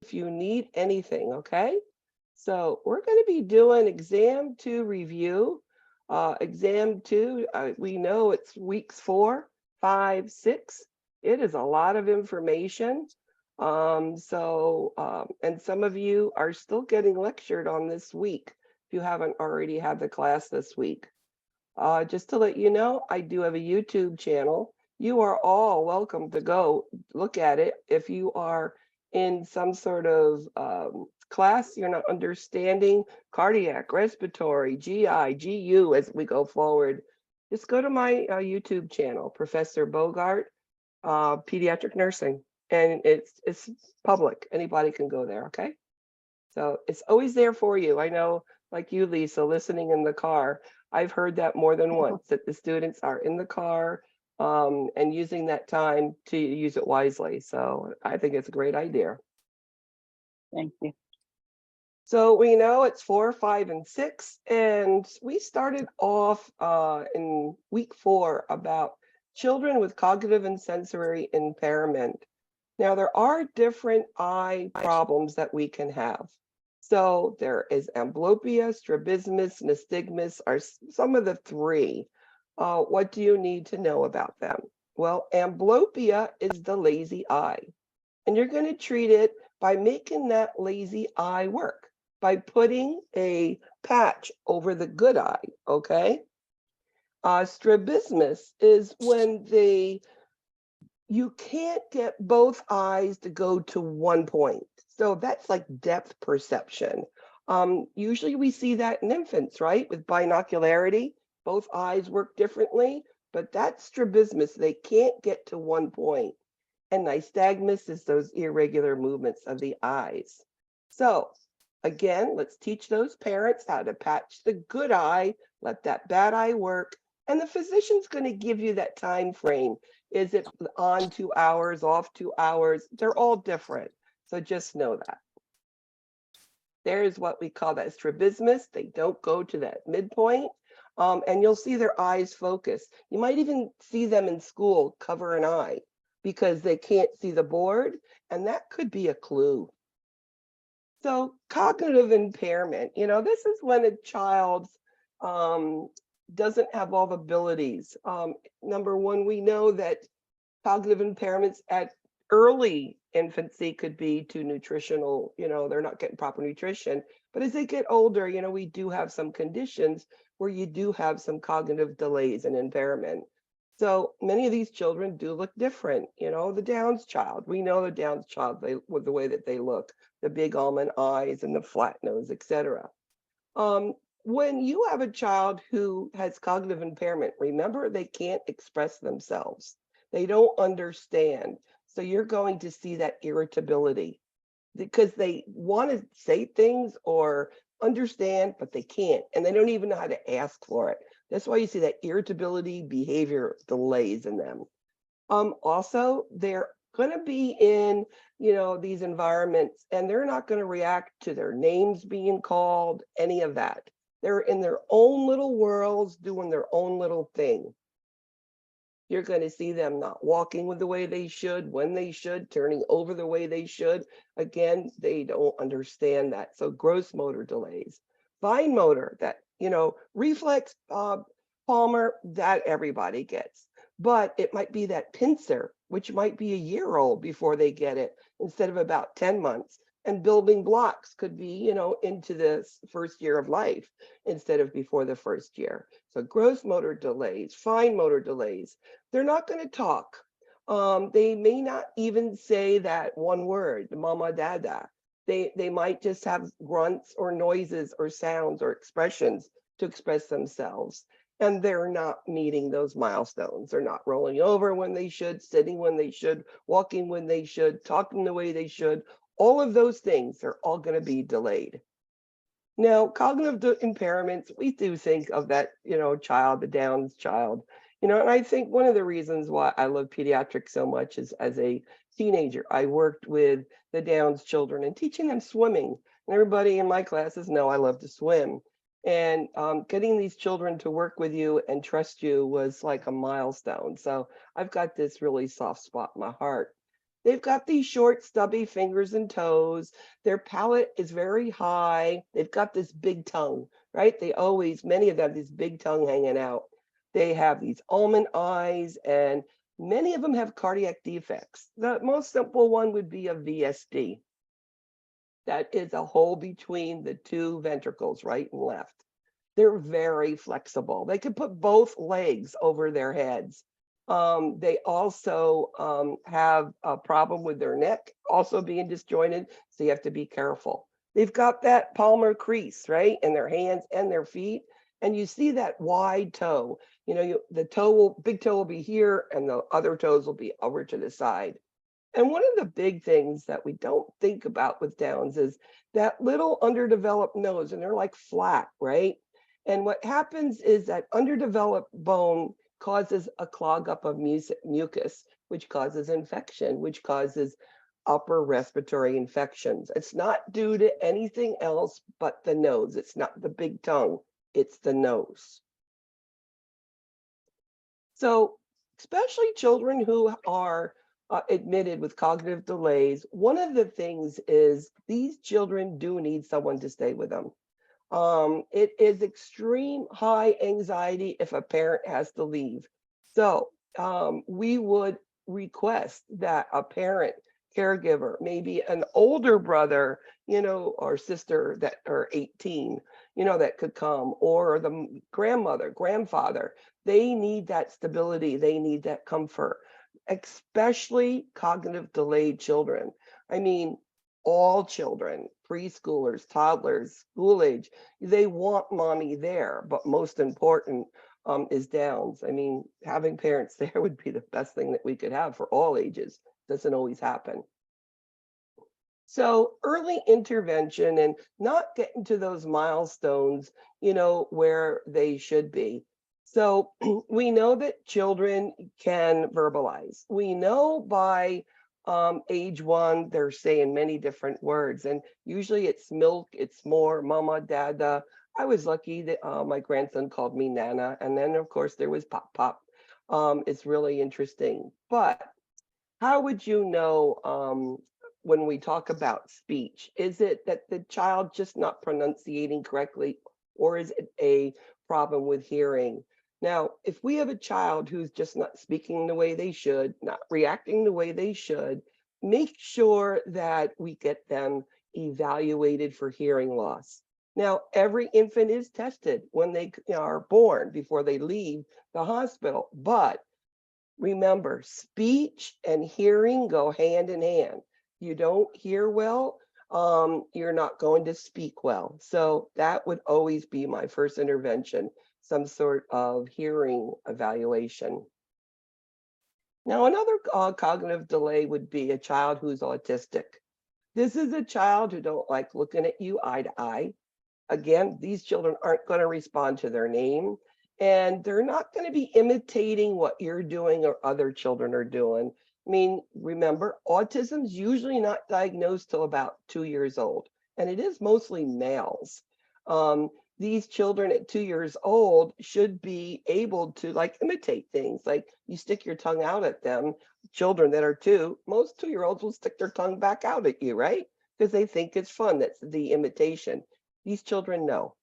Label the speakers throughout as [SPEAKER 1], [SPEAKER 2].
[SPEAKER 1] if you need anything, okay? So we're going to be doing exam 2 review. Exam 2, we know it's weeks 4, 5, 6. It is a lot of information. And some of you are still getting lectured on this week if you haven't already had the class this week. Just to let you know, I do have a YouTube channel. You are all welcome to go look at it. If you are in some sort of class, you're not understanding cardiac, respiratory, GI, GU as we go forward, just go to my YouTube channel, Professor Bogart, Pediatric Nursing, and it's public. Anybody can go there, okay? So it's always there for you. I know, like you, Lisa, listening in the car, I've heard that more than once, that the students are in the car and using that time to use it wisely. So I think it's a great idea.
[SPEAKER 2] Thank you.
[SPEAKER 1] So we know it's 4, 5, and 6, and we started off in week 4 about children with cognitive and sensory impairment. Now, there are different eye problems that we can have. So there is amblyopia, strabismus, nystagmus are some of the 3. What do you need to know about them? Well, amblyopia is the lazy eye, and you're going to treat it by making that lazy eye work, by putting a patch over the good eye, okay? Strabismus is when you can't get both eyes to go to one point. So that's like depth perception. Usually we see that in infants, right? With binocularity, both eyes work differently, but that's strabismus. They can't get to one point. And nystagmus is those irregular movements of the eyes. So again, let's teach those parents how to patch the good eye, let that bad eye work, and the physician's going to give you that time frame. Is it on 2 hours, off 2 hours? They're all different. So just know that. There's what we call that strabismus. They don't go to that midpoint. And you'll see their eyes focus. You might even see them in school cover an eye because they can't see the board. And that could be a clue. So cognitive impairment, this is when a child doesn't have all the abilities. Number one, we know that cognitive impairments at early infancy could be too nutritional, they're not getting proper nutrition. But as they get older, we do have some conditions where you do have some cognitive delays and impairment. So many of these children do look different. The Down's child, we know the Down's child, with the way that they look, the big almond eyes and the flat nose, etc. When you have a child who has cognitive impairment, remember, they can't express themselves. They don't understand. So you're going to see that irritability because they want to say things or understand, but they can't, and they don't even know how to ask for it. That's why you see that irritability, behavior delays in them. Also, they're going to be in, these environments, and they're not going to react to their names being called, any of that. They're in their own little worlds, doing their own little thing. You're going to see them not walking with the way they should, when they should, turning over the way they should. Again, they don't understand that. So gross motor delays. Fine motor, that, reflex, palmar, that everybody gets. But it might be that pincer, which might be a year old before they get it, instead of about 10 months. And building blocks could be, into the first year of life instead of before the first year. So gross motor delays, fine motor delays. They're not going to talk. They may not even say that one word, mama, dada. They might just have grunts or noises or sounds or expressions to express themselves. And they're not meeting those milestones. They're not rolling over when they should, sitting when they should, walking when they should, talking the way they should. All of those things are all going to be delayed. Now, cognitive impairments, we do think of that, child, the Down's child, and I think one of the reasons why I love pediatrics so much is as a teenager, I worked with the Down's children and teaching them swimming. And everybody in my classes know I love to swim. And getting these children to work with you and trust you was like a milestone. So I've got this really soft spot in my heart. They've got these short, stubby fingers and toes. Their palate is very high. They've got this big tongue, right? Many of them, this big tongue hanging out. They have these almond eyes, and many of them have cardiac defects. The most simple one would be a VSD. That is a hole between the two ventricles, right and left. They're very flexible. They can put both legs over their heads. They also have a problem with their neck also being disjointed, so you have to be careful. They've got that palmar crease, right, in their hands and their feet, and you see that wide toe. You know, big toe will be here, and the other toes will be over to the side. And one of the big things that we don't think about with Downs is that little underdeveloped nose, and they're like flat, right? And what happens is that underdeveloped bone causes a clog up of mucus, which causes infection, which causes upper respiratory infections. It's not due to anything else but the nose. It's not the big tongue, it's the nose. So, especially children who are admitted with cognitive delays, one of the things is these children do need someone to stay with them. It is extreme high anxiety if a parent has to leave. So we would request that a parent, caregiver, maybe an older brother, or sister that are 18, that could come, or the grandmother, grandfather, they need that stability. They need that comfort, especially cognitive delayed children. I mean, all children, preschoolers, toddlers, school age, they want mommy there, but most important is Downs. I mean, having parents there would be the best thing that we could have for all ages. Doesn't always happen. So early intervention and not getting to those milestones, where they should be. So we know that children can verbalize. We know by age 1, they're saying many different words, and usually it's milk, it's more mama, dada. I was lucky that my grandson called me Nana, and then of course there was Pop Pop. It's really interesting. But how would you know when we talk about speech? Is it that the child just not pronunciating correctly, or is it a problem with hearing? Now, if we have a child who's just not speaking the way they should, not reacting the way they should, make sure that we get them evaluated for hearing loss. Now, every infant is tested when they are born before they leave the hospital, but remember, speech and hearing go hand in hand. You don't hear well, you're not going to speak well. So that would always be my first intervention, some sort of hearing evaluation. Now, another cognitive delay would be a child who's autistic. This is a child who don't like looking at you eye to eye. Again, these children aren't going to respond to their name, and they're not going to be imitating what you're doing or other children are doing. I mean, remember, autism's usually not diagnosed till about 2 years old, and it is mostly males. These children at 2 years old should be able to imitate things. Like you stick your tongue out at them. Children that are 2, most 2-year-olds will stick their tongue back out at you, right? Because they think it's fun. That's the imitation. These children know.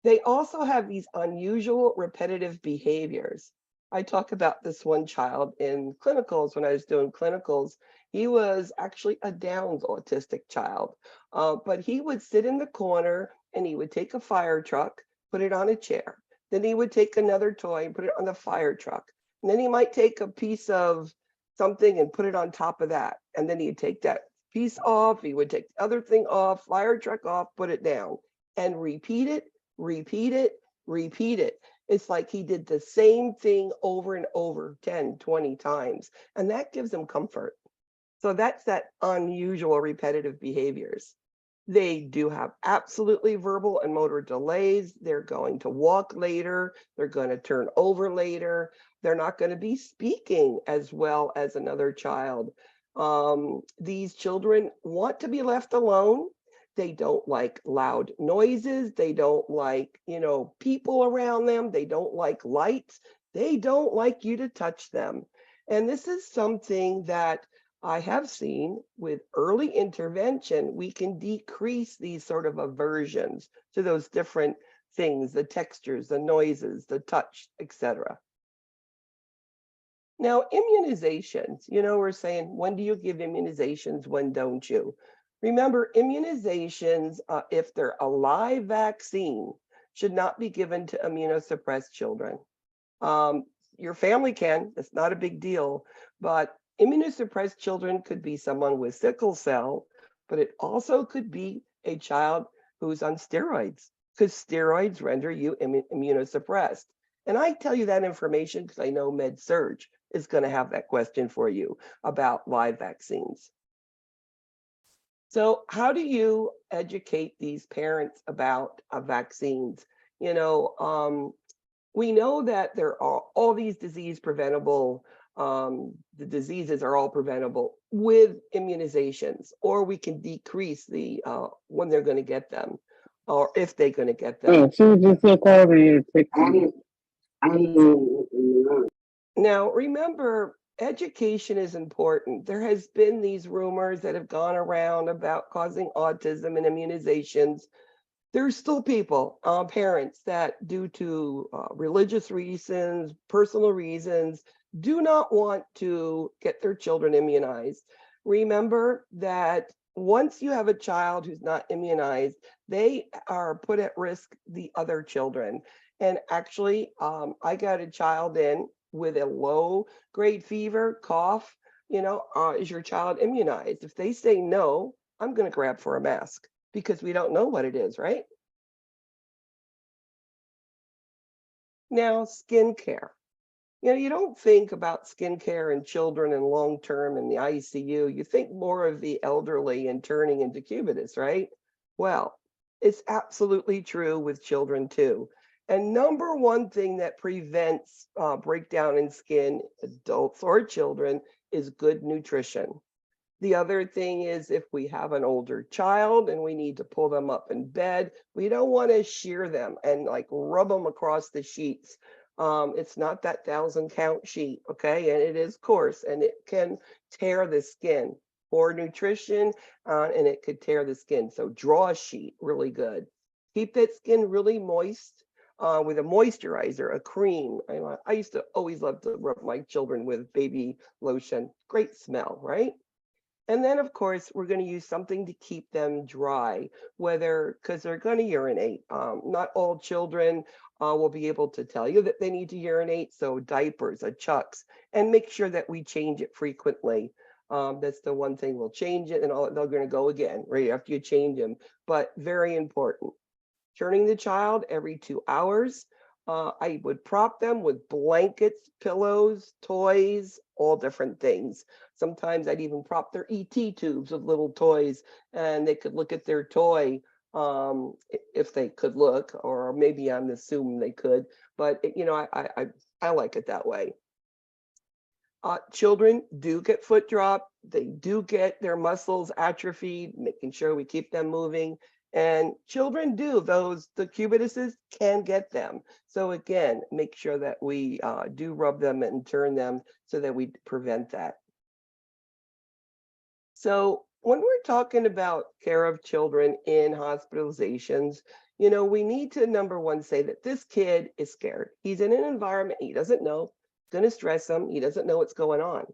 [SPEAKER 1] They also have these unusual repetitive behaviors. I talk about this one child in clinicals when I was doing clinicals. He was actually a Downs autistic child, but he would sit in the corner and he would take a fire truck, put it on a chair. Then he would take another toy and put it on the fire truck. And then he might take a piece of something and put it on top of that. And then he'd take that piece off, he would take the other thing off, fire truck off, put it down, and repeat it, repeat it, repeat it. It's like he did the same thing over and over 10, 20 times, and that gives him comfort. So that's that unusual repetitive behaviors. They do have absolutely verbal and motor delays. They're going to walk later. They're going to turn over later. They're not going to be speaking as well as another child. These children want to be left alone. They don't like loud noises. They don't like, people around them. They don't like lights. They don't like you to touch them. And this is something that I have seen with early intervention, we can decrease these sort of aversions to those different things, the textures, the noises, the touch, etc. Now, immunizations, we're saying, when do you give immunizations? When don't you? Remember, immunizations, if they're a live vaccine, should not be given to immunosuppressed children. Your family can, it's not a big deal, but immunosuppressed children could be someone with sickle cell, but it also could be a child who's on steroids, because steroids render you immunosuppressed. And I tell you that information because I know MedSurg is going to have that question for you about live vaccines. So how do you educate these parents about vaccines? We know that there are all these disease preventable, the diseases are all preventable with immunizations, or we can decrease the when they're going to get them, or if they're going to get them. Now, remember, education is important. There has been these rumors that have gone around about causing autism and immunizations. There's still people, parents that due to religious reasons, personal reasons, do not want to get their children immunized. Remember that once you have a child who's not immunized, they are put at risk the other children. And actually, I got a child in with a low grade fever, cough, is your child immunized? If they say no, I'm going to grab for a mask because we don't know what it is, right? Now, skincare. You don't think about skincare in children and long-term in the ICU. You think more of the elderly and turning into cubitus, right? Well, it's absolutely true with children too. And number one thing that prevents breakdown in skin, adults or children, is good nutrition. The other thing is if we have an older child and we need to pull them up in bed, we don't want to shear them and like rub them across the sheets. It's not that 1,000 count sheet, okay? And it is coarse and it can tear the skin. Poor nutrition, and it could tear the skin. So draw a sheet really good. Keep that skin really moist with a moisturizer, a cream. I used to always love to rub my children with baby lotion. Great smell, right? And then, of course, we're going to use something to keep them dry, because they're going to urinate. Not all children will be able to tell you that they need to urinate, so diapers, chucks, and make sure that we change it frequently. That's the one thing we'll change it, and they're going to go again right after you change them. But very important. Turning the child every 2 hours. I would prop them with blankets, pillows, toys, all different things. Sometimes I'd even prop their ET tubes with little toys, and they could look at their toy if they could look, or maybe I'm assuming they could. But I like it that way. Children do get foot drop. They do get their muscles atrophied, making sure we keep them moving. And children do, the cubituses can get them. So again, make sure that we do rub them and turn them so that we prevent that. So when we're talking about care of children in hospitalizations, we need to, number one, say that this kid is scared. He's in an environment he doesn't know, going to stress him. He doesn't know what's going on.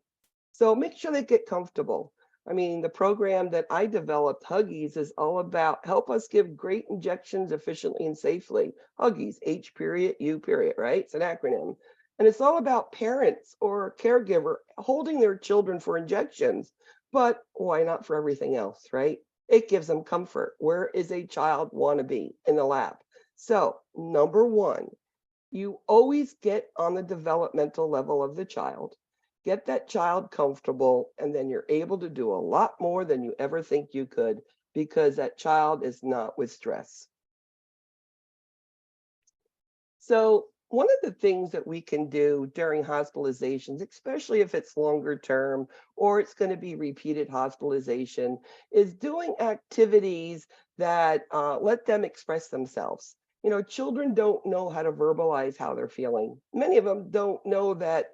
[SPEAKER 1] So make sure they get comfortable. I mean, the program that I developed, Huggies, is all about help us give great injections efficiently and safely. Huggies, H period, U period, right? It's an acronym. And it's all about parents or caregiver holding their children for injections. But why not for everything else, right? It gives them comfort. Where is a child want to be? In the lab. So, number one, you always get on the developmental level of the child. Get that child comfortable, and then you're able to do a lot more than you ever think you could because that child is not with stress. So one of the things that we can do during hospitalizations, especially if it's longer term or it's going to be repeated hospitalization, is doing activities that let them express themselves. Children don't know how to verbalize how they're feeling. Many of them don't know that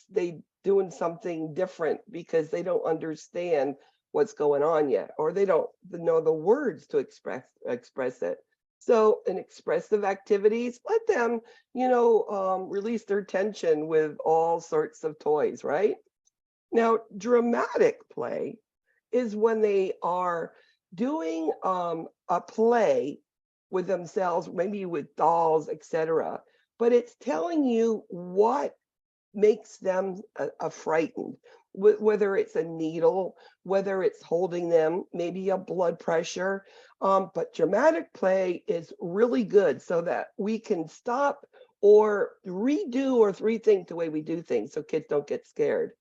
[SPEAKER 1] they doing something different because they don't understand what's going on yet, or they don't know the words to express it. So in expressive activities, let them, release their tension with all sorts of toys, right? Now, dramatic play is when they are doing a play with themselves, maybe with dolls, etc. But it's telling you what makes them frightened, whether it's a needle, whether it's holding them, maybe a blood pressure. But dramatic play is really good so that we can stop or redo or rethink the way we do things so kids don't get scared.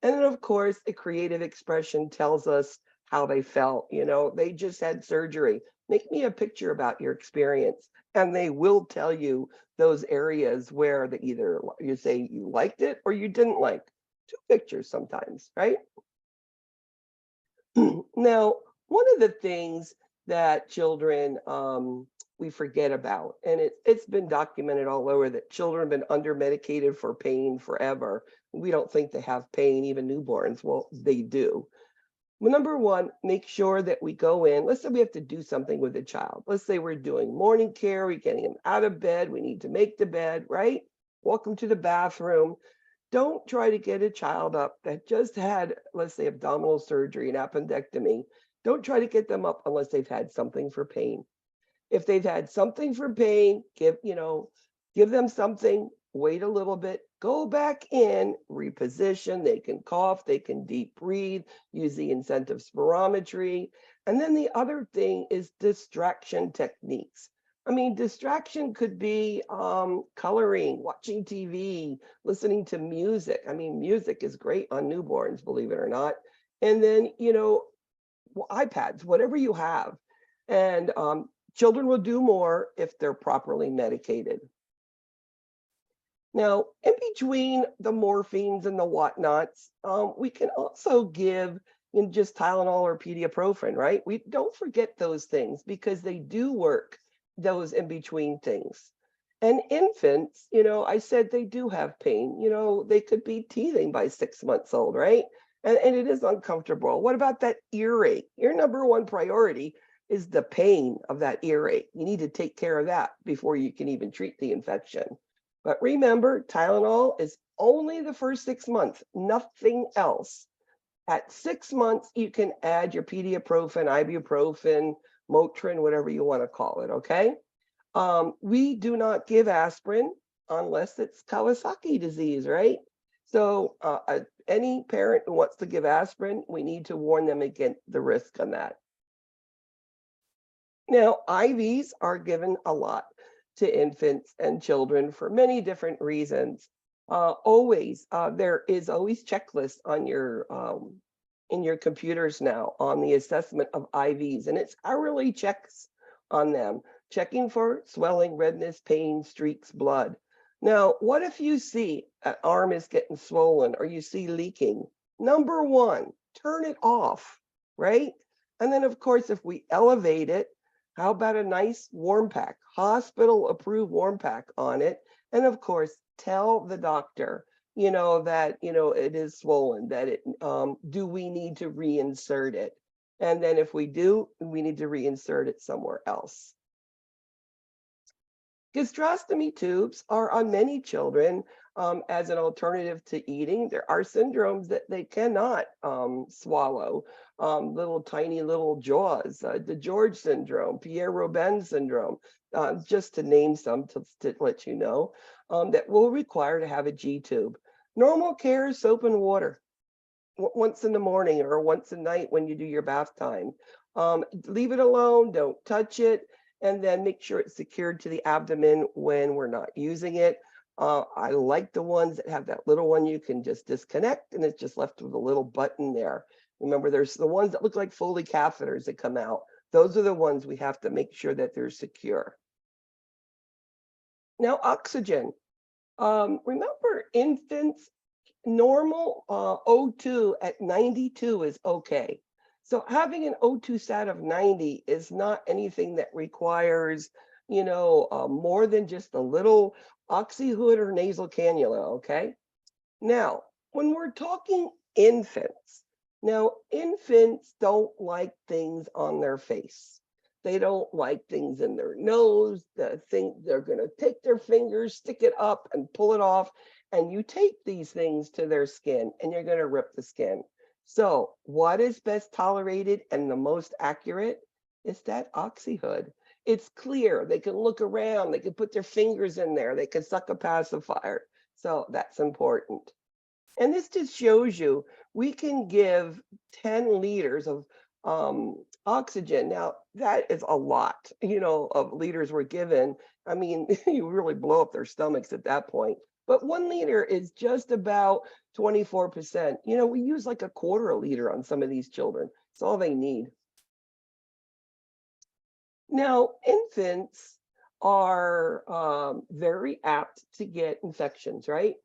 [SPEAKER 1] And then, of course, a creative expression tells us how they felt. They just had surgery. Make me a picture about your experience. And they will tell you those areas where either you say you liked it or you didn't like. 2 pictures sometimes, right? Now, one of the things that children we forget about, and it's been documented all over, that children have been under medicated for pain forever. We don't think they have pain, even newborns. Well, they do. Well, number one, make sure that we go in. Let's say we have to do something with the child. Let's say we're doing morning care, we're getting them out of bed, we need to make the bed, right? Walk them to the bathroom. Don't try to get a child up that just had, let's say, abdominal surgery and appendectomy. Don't try to get them up unless they've had something for pain. If they've had something for pain, give them something, wait a little bit, go back in, reposition. They can cough, they can deep breathe, use the incentive spirometry. And then the other thing is distraction techniques. I mean, distraction could be coloring, watching TV, listening to music. I mean, music is great on newborns, believe it or not. And then, iPads, whatever you have. And children will do more if they're properly medicated. Now, in between the morphines and the whatnots, we can also give just Tylenol or ibuprofen, right? We don't forget those things because they do work, those in between things. And infants, I said they do have pain. They could be teething by 6 months old, right? And it is uncomfortable. What about that earache? Your number one priority is the pain of that earache. You need to take care of that before you can even treat the infection. But remember, Tylenol is only the first 6 months, nothing else. At 6 months, you can add your ibuprofen, Motrin, whatever you want to call it, okay? We do not give aspirin unless it's Kawasaki disease, right? So any parent who wants to give aspirin, we need to warn them against the risk on that. Now, IVs are given a lot to infants and children for many different reasons. There is always checklists on your in your computers now on the assessment of IVs, and it's hourly checks on them, checking for swelling, redness, pain, streaks, blood. Now, what if you see an arm is getting swollen or you see leaking? Number one, turn it off, right? And then, of course, if we elevate it, how about a nice warm pack, hospital approved warm pack on it? And of course, tell the doctor, that, it is swollen, that do we need to reinsert it? And then if we do, we need to reinsert it somewhere else. Gastrostomy tubes are on many children as an alternative to eating. There are syndromes that they cannot swallow, little tiny little jaws, the George syndrome, Pierre-Robin syndrome, just to name some to let you know, that will require to have a G-tube. Normal care is soap and water once in the morning or once a night when you do your bath time. Leave it alone, don't touch it, and then make sure it's secured to the abdomen when we're not using it. I like the ones that have that little one you can just disconnect and it's just left with a little button there. Remember, there's the ones that look like Foley catheters that come out. Those are the ones we have to make sure that they're secure. Now, oxygen. Remember, infants, normal O2 at 92 is okay. So having an O2 sat of 90 is not anything that requires, more than just a little oxy hood or nasal cannula, okay? Now, when we're talking infants, now infants don't like things on their face. They don't like things in their nose. They're going to take their fingers, stick it up and pull it off. And you take these things to their skin and you're going to rip the skin. So what is best tolerated and the most accurate is that oxyhood. It's clear. They can look around. They can put their fingers in there. They can suck a pacifier. So that's important. And this just shows you we can give 10 liters of oxygen. Now, that is a lot, of liters we're given. I mean, you really blow up their stomachs at that point. But 1 liter is just about 24%. We use like a quarter a liter on some of these children. It's all they need. Now, infants are very apt to get infections, right?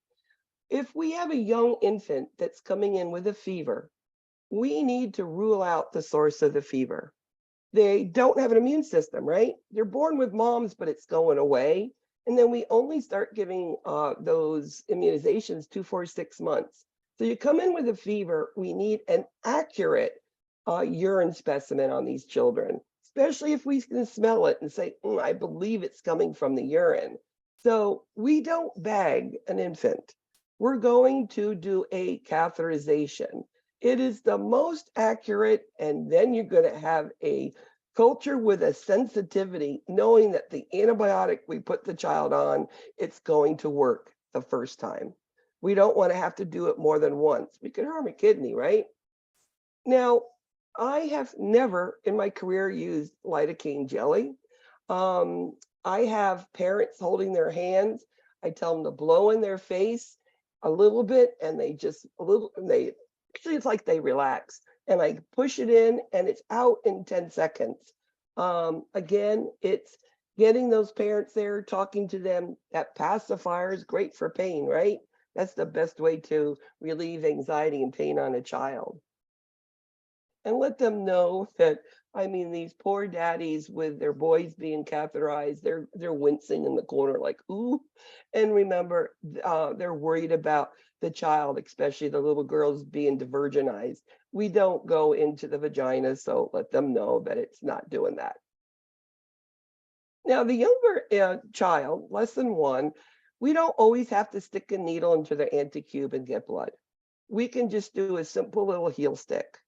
[SPEAKER 1] If we have a young infant that's coming in with a fever, we need to rule out the source of the fever. They don't have an immune system, right? They're born with moms, but it's going away. And then we only start giving those immunizations 2, 4, 6 months. So you come in with a fever, we need an accurate urine specimen on these children, especially if we can smell it and say, I believe it's coming from the urine. So we don't bag an infant. We're going to do a catheterization. It is the most accurate, and then you're going to have a culture with a sensitivity, knowing that the antibiotic we put the child on, it's going to work the first time. We don't want to have to do it more than once. We could harm a kidney, right? Now, I have never in my career used lidocaine jelly. I have parents holding their hands. I tell them to blow in their face a little bit, and actually it's like they relax, and I push it in and it's out in 10 seconds. Again, it's getting those parents there, talking to them. That pacifier is great for pain, right? That's the best way to relieve anxiety and pain on a child. And let them know that, I mean, these poor daddies with their boys being catheterized, they're wincing in the corner like, ooh. And remember, they're worried about the child, especially the little girls being divergenized. We don't go into the vagina, so let them know that it's not doing that. Now, the younger child, less than 1, we don't always have to stick a needle into their anticube and get blood. We can just do a simple little heel stick.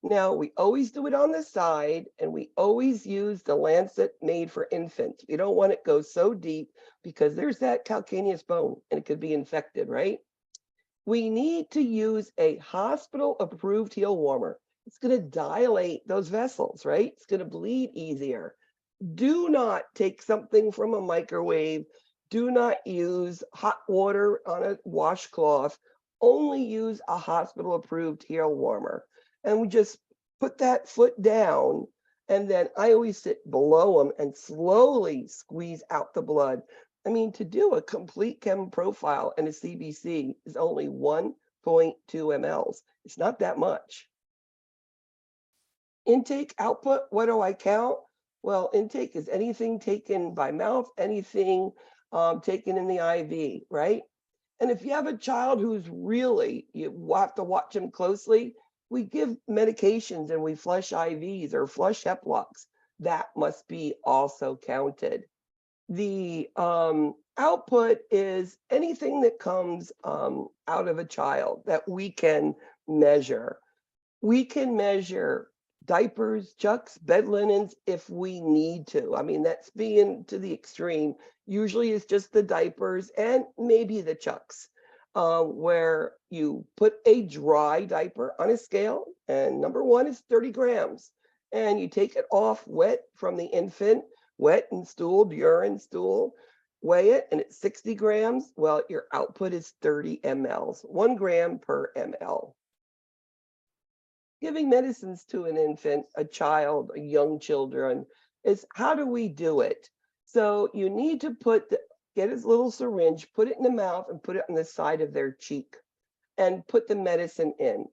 [SPEAKER 1] Now, we always do it on the side, and we always use the lancet made for infants. We don't want it to go so deep because there's that calcaneus bone and it could be infected, right? We need to use a hospital-approved heel warmer. It's going to dilate those vessels, right? It's going to bleed easier. Do not take something from a microwave. Do not use hot water on a washcloth. Only use a hospital-approved heel warmer. And we just put that foot down, and then I always sit below them and slowly squeeze out the blood. I mean, to do a complete chem profile and a CBC is only 1.2 mLs. It's not that much. Intake, output, what do I count? Well, intake is anything taken by mouth, anything taken in the IV, right? And if you have a child who's really, you have to watch them closely, we give medications and we flush IVs or flush Heplocks. That must be also counted. The output is anything that comes out of a child that we can measure. We can measure diapers, chucks, bed linens if we need to. I mean, that's being to the extreme. Usually it's just the diapers and maybe the chucks. Where you put a dry diaper on a scale, and number 1 is 30 grams, and you take it off wet from the infant, wet and stooled, urine, stool, weigh it, and it's 60 grams. Well, your output is 30 mLs, 1 gram per ml. Giving medicines to an infant, a child, a young children, is how do we do it? So you need to get his little syringe, put it in the mouth, and put it on the side of their cheek, and put the medicine in.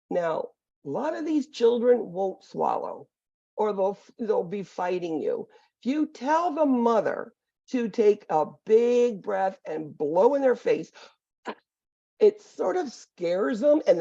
[SPEAKER 1] Now, a lot of these children won't swallow, or they'll be fighting you. If you tell the mother to take a big breath and blow in their face, it sort of scares them and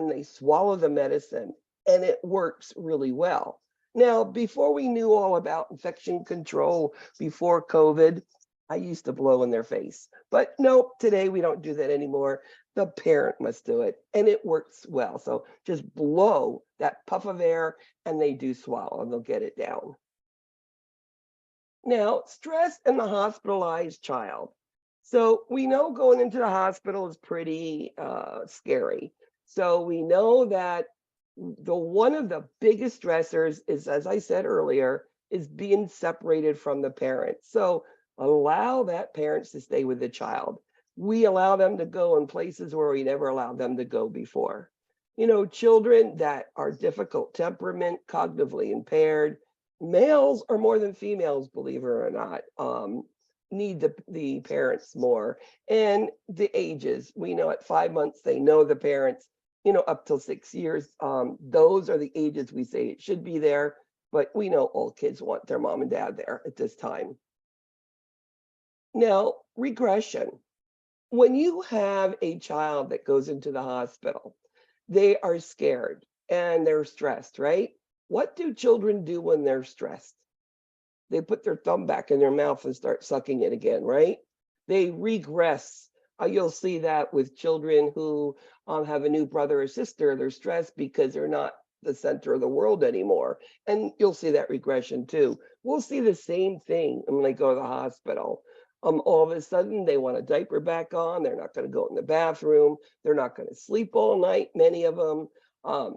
[SPEAKER 1] they swallow the medicine and it works really well. Now, before we knew all about infection control, before COVID, I used to blow in their face. But no, today we don't do that anymore. The parent must do it and it works well. So just blow that puff of air and they do swallow and they'll get it down. Now, stress in the hospitalized child. So we know going into the hospital is pretty scary. So we know that one of the biggest stressors is, as I said earlier, is being separated from the parent. So allow that parents to stay with the child. We allow them to go in places where we never allowed them to go before. You know, children that are difficult temperament, cognitively impaired, males are more than females, believe it or not, need the parents more. And the ages, we know at 5 months, they know the parents, you know, up till 6 years. Those are the ages we say it should be there, but we know all kids want their mom and dad there at this time. Now, regression. When you have a child that goes into the hospital, they are scared and they're stressed, right? What do children do when they're stressed? They put their thumb back in their mouth and start sucking it again, right? They regress. You'll see that with children who have a new brother or sister. They're stressed because they're not the center of the world anymore. And you'll see that regression too. We'll see the same thing when they go to the hospital. All of a sudden, they want a diaper back on. They're not going to go in the bathroom. They're not going to sleep all night, many of them.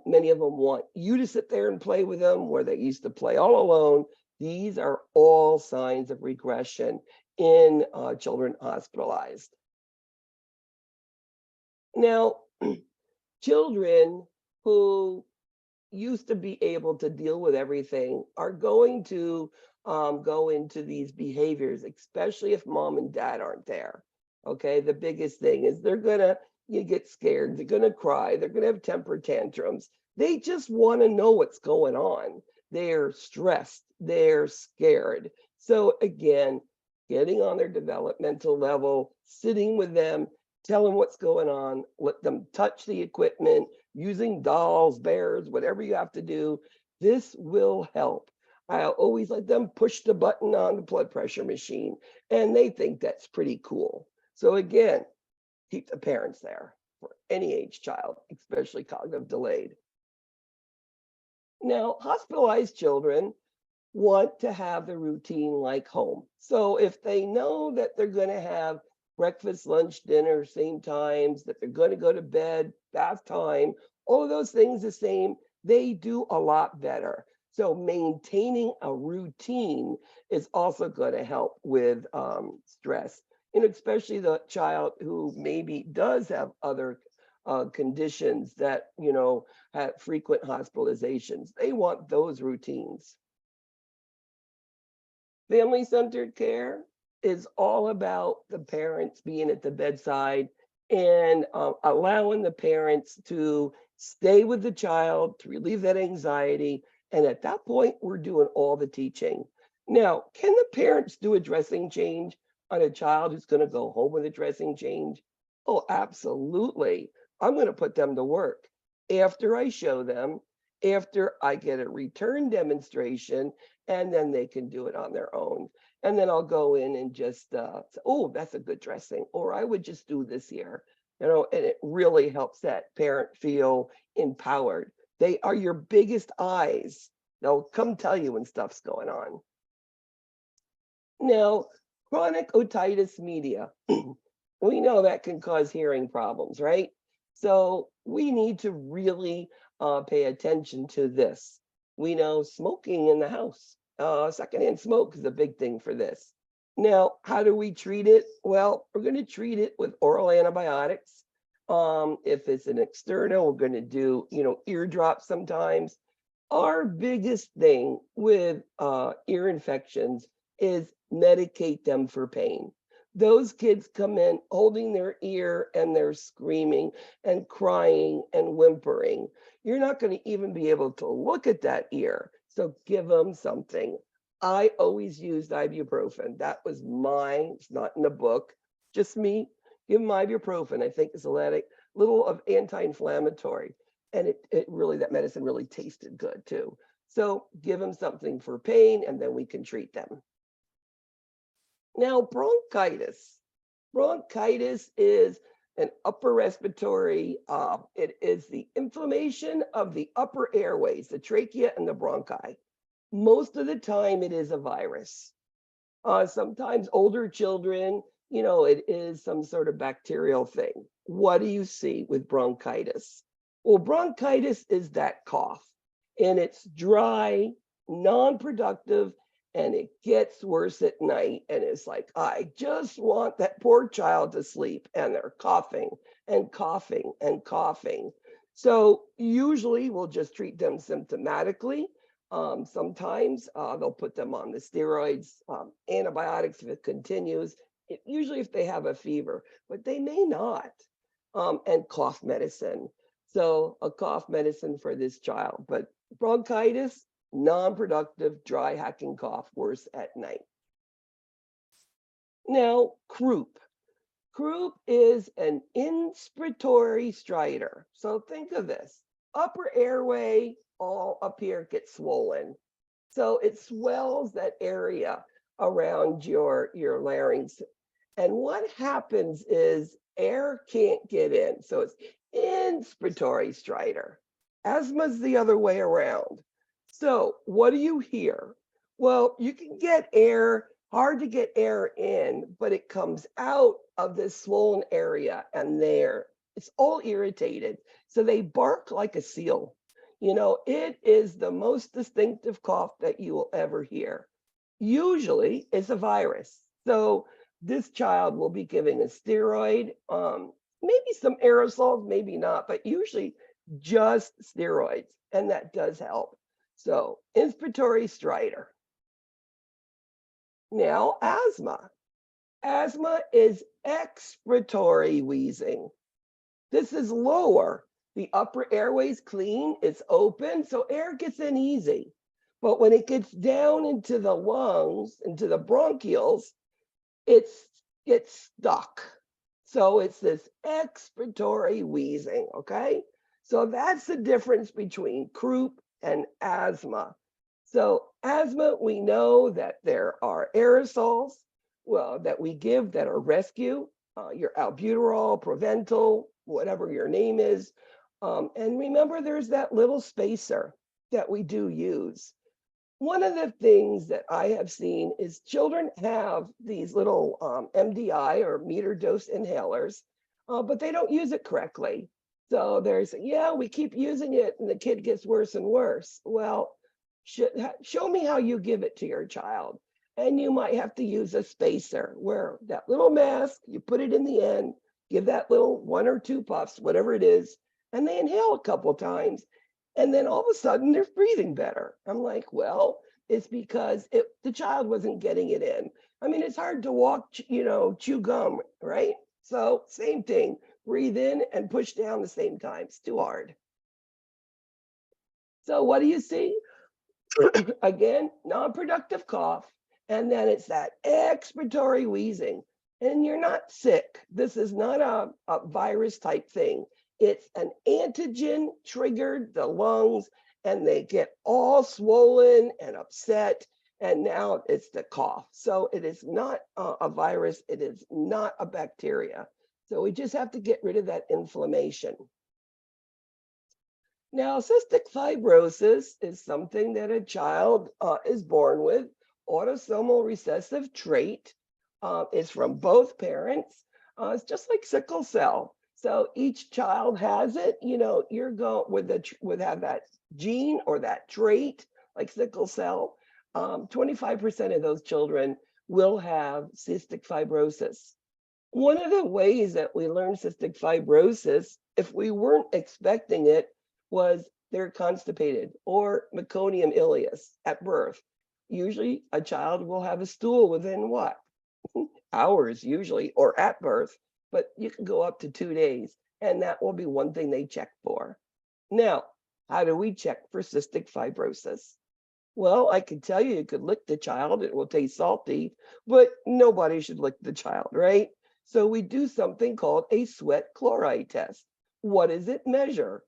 [SPEAKER 1] Many of them want you to sit there and play with them where they used to play all alone. These are all signs of regression in children hospitalized. Now, children who used to be able to deal with everything are going to go into these behaviors, especially if mom and dad aren't there. Okay, the biggest thing is they're gonna get scared, they're gonna cry, they're gonna have temper tantrums. They just want to know what's going on. They're stressed, they're scared. So again, getting on their developmental level, sitting with them, tell them what's going on, let them touch the equipment, using dolls, bears, whatever you have to do. This will help. I always let them push the button on the blood pressure machine, and they think that's pretty cool. So again, keep the parents there for any age child, especially cognitive delayed. Now, hospitalized children want to have the routine like home. So if they know that they're going to have breakfast, lunch, dinner, same times, that they're going to go to bed, bath time, all of those things the same, they do a lot better. So maintaining a routine is also going to help with stress, and especially the child who maybe does have other conditions that, you know, have frequent hospitalizations. They want those routines. Family-centered care is all about the parents being at the bedside and allowing the parents to stay with the child to relieve that anxiety. And at that point, we're doing all the teaching. Now, can the parents do a dressing change on a child who's going to go home with a dressing change? Oh, absolutely. I'm going to put them to work after I show them, after I get a return demonstration, and then they can do it on their own. And then I'll go in and just say, oh, that's a good dressing, or I would just do this here, you know, and it really helps that parent feel empowered. They are your biggest eyes. They'll come tell you when stuff's going on. Now, chronic otitis media, we know that can cause hearing problems, right? So we need to really pay attention to this. We know smoking in the house, secondhand smoke is a big thing for this. Now, how do we treat it? Well, we're going to treat it with oral antibiotics. If it's an external, we're going to do, you know, ear drops sometimes. Our biggest thing with ear infections is medicate them for pain. Those kids come in holding their ear and they're screaming and crying and whimpering. You're not going to even be able to look at that ear. So give them something. I always used ibuprofen. That was mine. It's not in the book, just me. give them ibuprofen. I think it's a little of anti-inflammatory. And it really, that medicine really tasted good too. So give them something for pain and then we can treat them. Now, bronchitis. Bronchitis is an upper respiratory, it is the inflammation of the upper airways, the trachea and the bronchi. Most of the time it is a virus. Sometimes older children, it is some sort of bacterial thing. What do you see with bronchitis? Well, bronchitis is that cough, and it's dry, non-productive, and it gets worse at night. And it's like, I just want that poor child to sleep, and they're coughing and coughing and coughing. So usually we'll just treat them symptomatically. Sometimes they'll put them on the steroids, antibiotics if it continues, usually if they have a fever, but they may not, and cough medicine. So a cough medicine for this child, but bronchitis, non-productive, dry hacking cough, worse at night. Now, croup. Croup is an inspiratory stridor. So think of this, upper airway, all up here gets swollen. So it swells that area around your larynx. And what happens is air can't get in. So it's inspiratory stridor. Asthma's the other way around. So what do you hear? Well, you can get air, hard to get air in, but it comes out of this swollen area and there. It's all irritated. So they bark like a seal. It is the most distinctive cough that you will ever hear. Usually it's a virus. So this child will be giving a steroid, maybe some aerosols, maybe not, but usually just steroids, and that does help. So inspiratory stridor. Now, asthma. Asthma is expiratory wheezing. This is lower. The upper airway's clean, it's open, so air gets in easy. But when it gets down into the lungs, into the bronchioles, it gets stuck. So it's this expiratory wheezing, okay? So that's the difference between croup and asthma. So asthma, we know that there are aerosols, that we give that are rescue, your albuterol, Proventil, whatever your name is. And remember, there's that little spacer that we do use. One of the things that I have seen is children have these little MDI or meter dose inhalers, but they don't use it correctly. So there's, we keep using it and the kid gets worse and worse. Well, show me how you give it to your child. And you might have to use a spacer where that little mask, you put it in the end, give that little 1 or 2 puffs, whatever it is, and they inhale a couple times. And then all of a sudden they're breathing better. I'm like, well, it's because the child wasn't getting it in. I mean, it's hard to walk, chew gum, right? So same thing, breathe in and push down the same time. It's too hard. So what do you see? Again, non-productive cough. And then it's that expiratory wheezing. And you're not sick. This is not a virus type thing. It's an antigen triggered the lungs and they get all swollen and upset. And now it's the cough. So it is not a virus. It is not a bacteria. So we just have to get rid of that inflammation. Now, cystic fibrosis is something that a child is born with. Autosomal recessive trait is from both parents. It's just like sickle cell. So each child has it. You're going with have that gene or that trait, like sickle cell. 25% of those children will have cystic fibrosis. One of the ways that we learn cystic fibrosis, if we weren't expecting it, was they're constipated or meconium ileus at birth. Usually a child will have a stool within what? Hours usually, or at birth, but you can go up to 2 days, and that will be one thing they check for. Now, how do we check for cystic fibrosis? Well, I can tell you, you could lick the child, it will taste salty, but nobody should lick the child, right? So we do something called a sweat chloride test. What does it measure?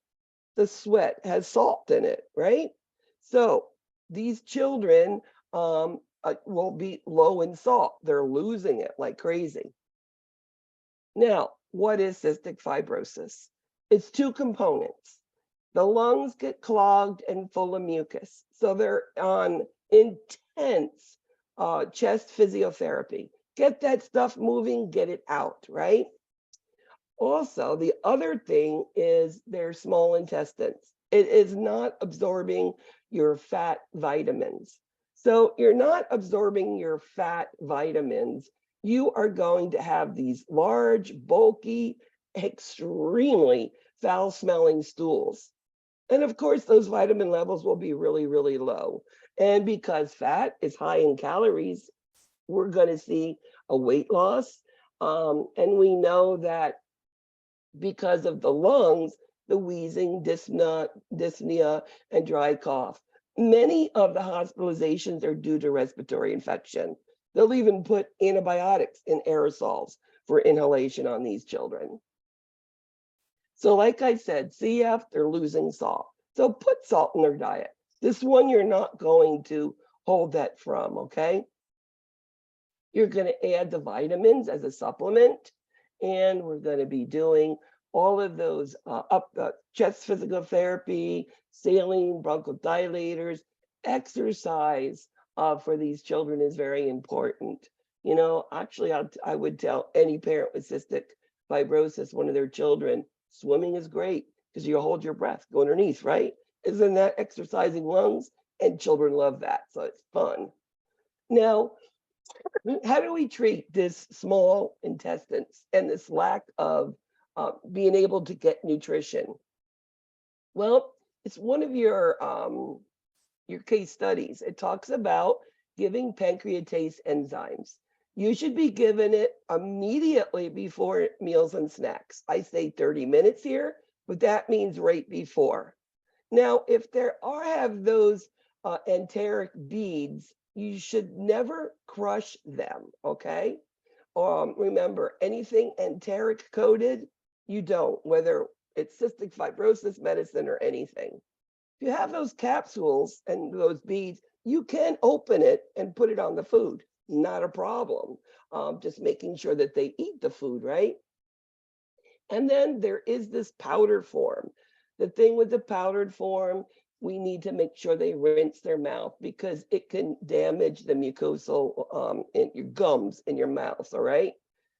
[SPEAKER 1] The sweat has salt in it, right? So these children will be low in salt. They're losing it like crazy. Now, what is cystic fibrosis? It's two components. The lungs get clogged and full of mucus. So they're on intense chest physiotherapy. Get that stuff moving, get it out, right? Also, the other thing is their small intestines. It is not absorbing your fat vitamins. So you're not absorbing your fat vitamins. You are going to have these large, bulky, extremely foul-smelling stools. And of course, those vitamin levels will be really, really low. And because fat is high in calories, we're going to see a weight loss. And we know that because of the lungs, the wheezing, dyspnea, and dry cough. Many of the hospitalizations are due to respiratory infection. They'll even put antibiotics in aerosols for inhalation on these children. So like I said, CF, they're losing salt. So put salt in their diet. This one you're not going to hold that from, okay? You're going to add the vitamins as a supplement, and we're going to be doing all of those chest physical therapy, saline, bronchodilators, exercise for these children is very important. You know, actually, I would tell any parent with cystic fibrosis, one of their children, swimming is great because you hold your breath, go underneath, right? Isn't that exercising lungs? And children love that, so it's fun. Now, how do we treat this small intestines and this lack of being able to get nutrition? Well, it's one of your case studies. It talks about giving pancreatase enzymes. You should be given it immediately before meals and snacks. I say 30 minutes here, but that means right before. Now, if there have those enteric beads, you should never crush them, okay? Remember, anything enteric coated, you don't, whether it's cystic fibrosis medicine or anything. If you have those capsules and those beads, you can open it and put it on the food. Not a problem. Just making sure that they eat the food, right? And then there is this powder form. The thing with the powdered form, we need to make sure they rinse their mouth because it can damage the mucosal in your gums in your mouth, all right?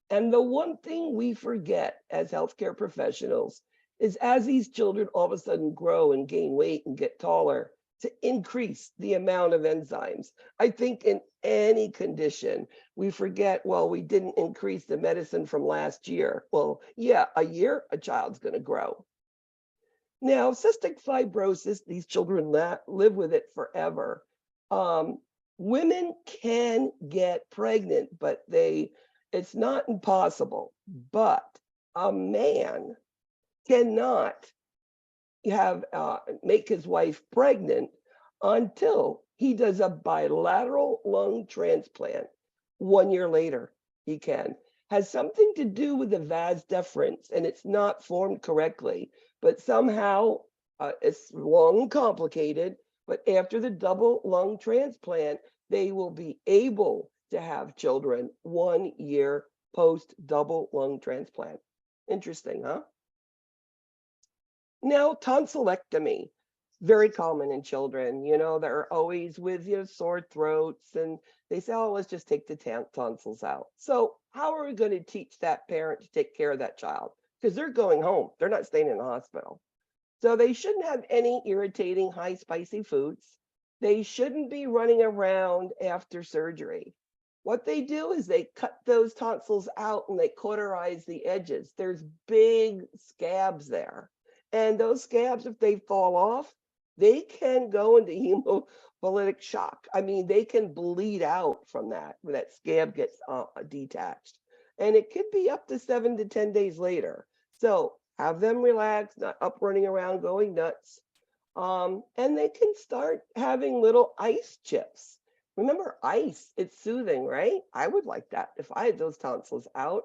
[SPEAKER 1] And the one thing we forget as healthcare professionals is as these children all of a sudden grow and gain weight and get taller, to increase the amount of enzymes. I think in any condition, we forget, well, we didn't increase the medicine from last year. Well, yeah, a year, a child's going to grow. Now, cystic fibrosis, these children live with it forever. Women can get pregnant, but it's not impossible. But a man cannot make his wife pregnant until he does a bilateral lung transplant. 1 year later, he can. Has something to do with the vas deferens, and it's not formed correctly, but somehow it's long and complicated. But after the double lung transplant, they will be able to have children 1 year post double lung transplant. Interesting, huh? Now, tonsillectomy, very common in children. You know, they're always with sore throats, and they say, oh, let's just take the tonsils out. So how are we going to teach that parent to take care of that child? Because they're going home. They're not staying in the hospital. So they shouldn't have any irritating, high spicy foods. They shouldn't be running around after surgery. What they do is they cut those tonsils out and they cauterize the edges. There's big scabs there. And those scabs, if they fall off, they can go into hemolytic shock. I mean, they can bleed out from that when that scab gets detached. And it could be up to 7 to 10 days later. So have them relax, not up running around going nuts. And they can start having little ice chips. Remember ice, it's soothing, right? I would like that if I had those tonsils out.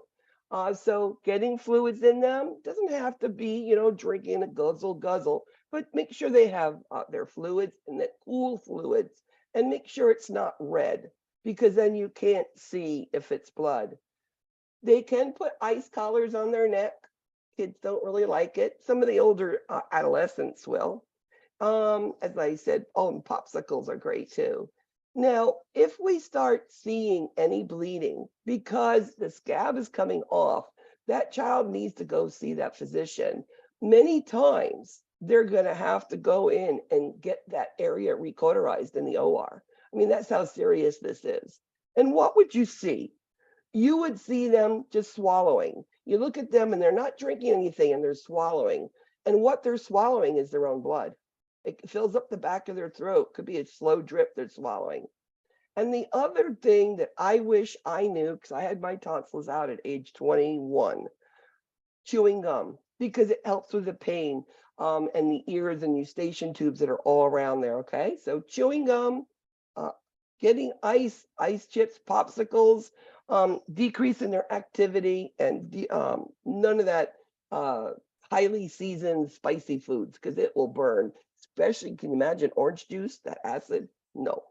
[SPEAKER 1] So getting fluids in them doesn't have to be, drinking a guzzle, but make sure they have their fluids and that cool fluids, and make sure it's not red, because then you can't see if it's blood. They can put ice collars on their neck. Kids don't really like it. Some of the older adolescents will. As I said, and popsicles are great too. Now, if we start seeing any bleeding because the scab is coming off, that child needs to go see that physician. Many times they're going to have to go in and get that area recauterized in the OR. I mean, that's how serious this is. And what would you see? You would see them just swallowing. You look at them and they're not drinking anything and they're swallowing. And what they're swallowing is their own blood. It fills up the back of their throat. Could be a slow drip they're swallowing. And the other thing that I wish I knew, because I had my tonsils out at age 21, chewing gum, because it helps with the pain and the ears and eustachian tubes that are all around there, okay? So chewing gum, getting ice chips, popsicles, decreasing their activity, and none of that highly seasoned spicy foods, because it will burn. Especially, can you imagine orange juice, that acid? No.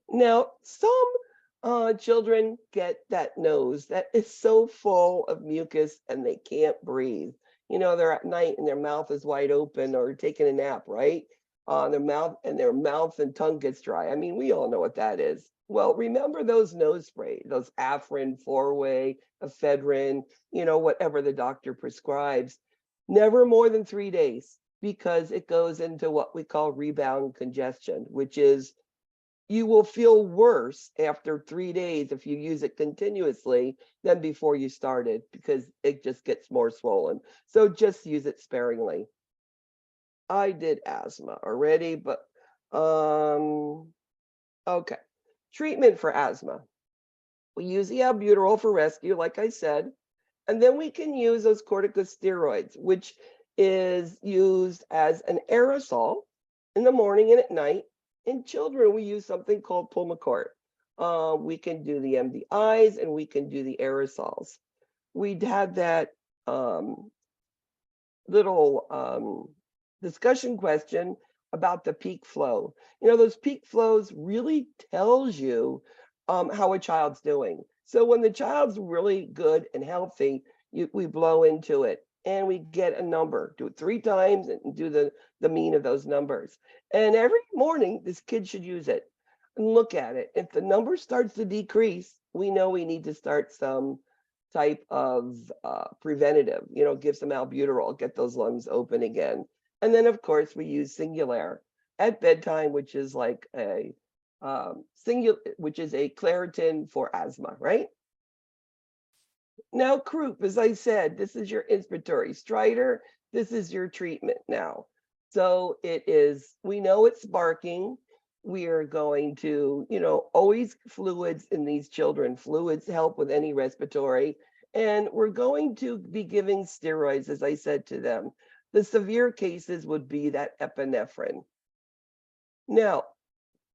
[SPEAKER 1] Now, some children get that nose that is so full of mucus and they can't breathe. They're at night and their mouth is wide open or taking a nap, right? Their mouth and tongue gets dry. I mean, we all know what that is. Well, remember those nose sprays, those Afrin, 4-way, ephedrine, whatever the doctor prescribes. Never more than 3 days, because it goes into what we call rebound congestion, which is you will feel worse after 3 days if you use it continuously than before you started, because it just gets more swollen. So just use it sparingly. I did asthma already, but okay. Treatment for asthma. We use the albuterol for rescue, like I said, and then we can use those corticosteroids, which is used as an aerosol in the morning and at night. In children, we use something called Pulmicort. We can do the MDIs and we can do the aerosols. We'd had that little discussion question about the peak flow. Those peak flows really tells you how a child's doing. So when the child's really good and healthy, we blow into it and we get a number. Do it 3 times and do the mean of those numbers. And every morning, this kid should use it and look at it. If the number starts to decrease, we know we need to start some type of preventative, give some albuterol, get those lungs open again. And then, of course, we use Singulair at bedtime, which is like a which is a Claritin for asthma, right? Now, Croup, as I said, this is your inspiratory stridor. This is your treatment now. So it is, we know it's barking. We are going to, always fluids in these children. Fluids help with any respiratory. And we're going to be giving steroids, as I said to them. The severe cases would be that epinephrine. Now,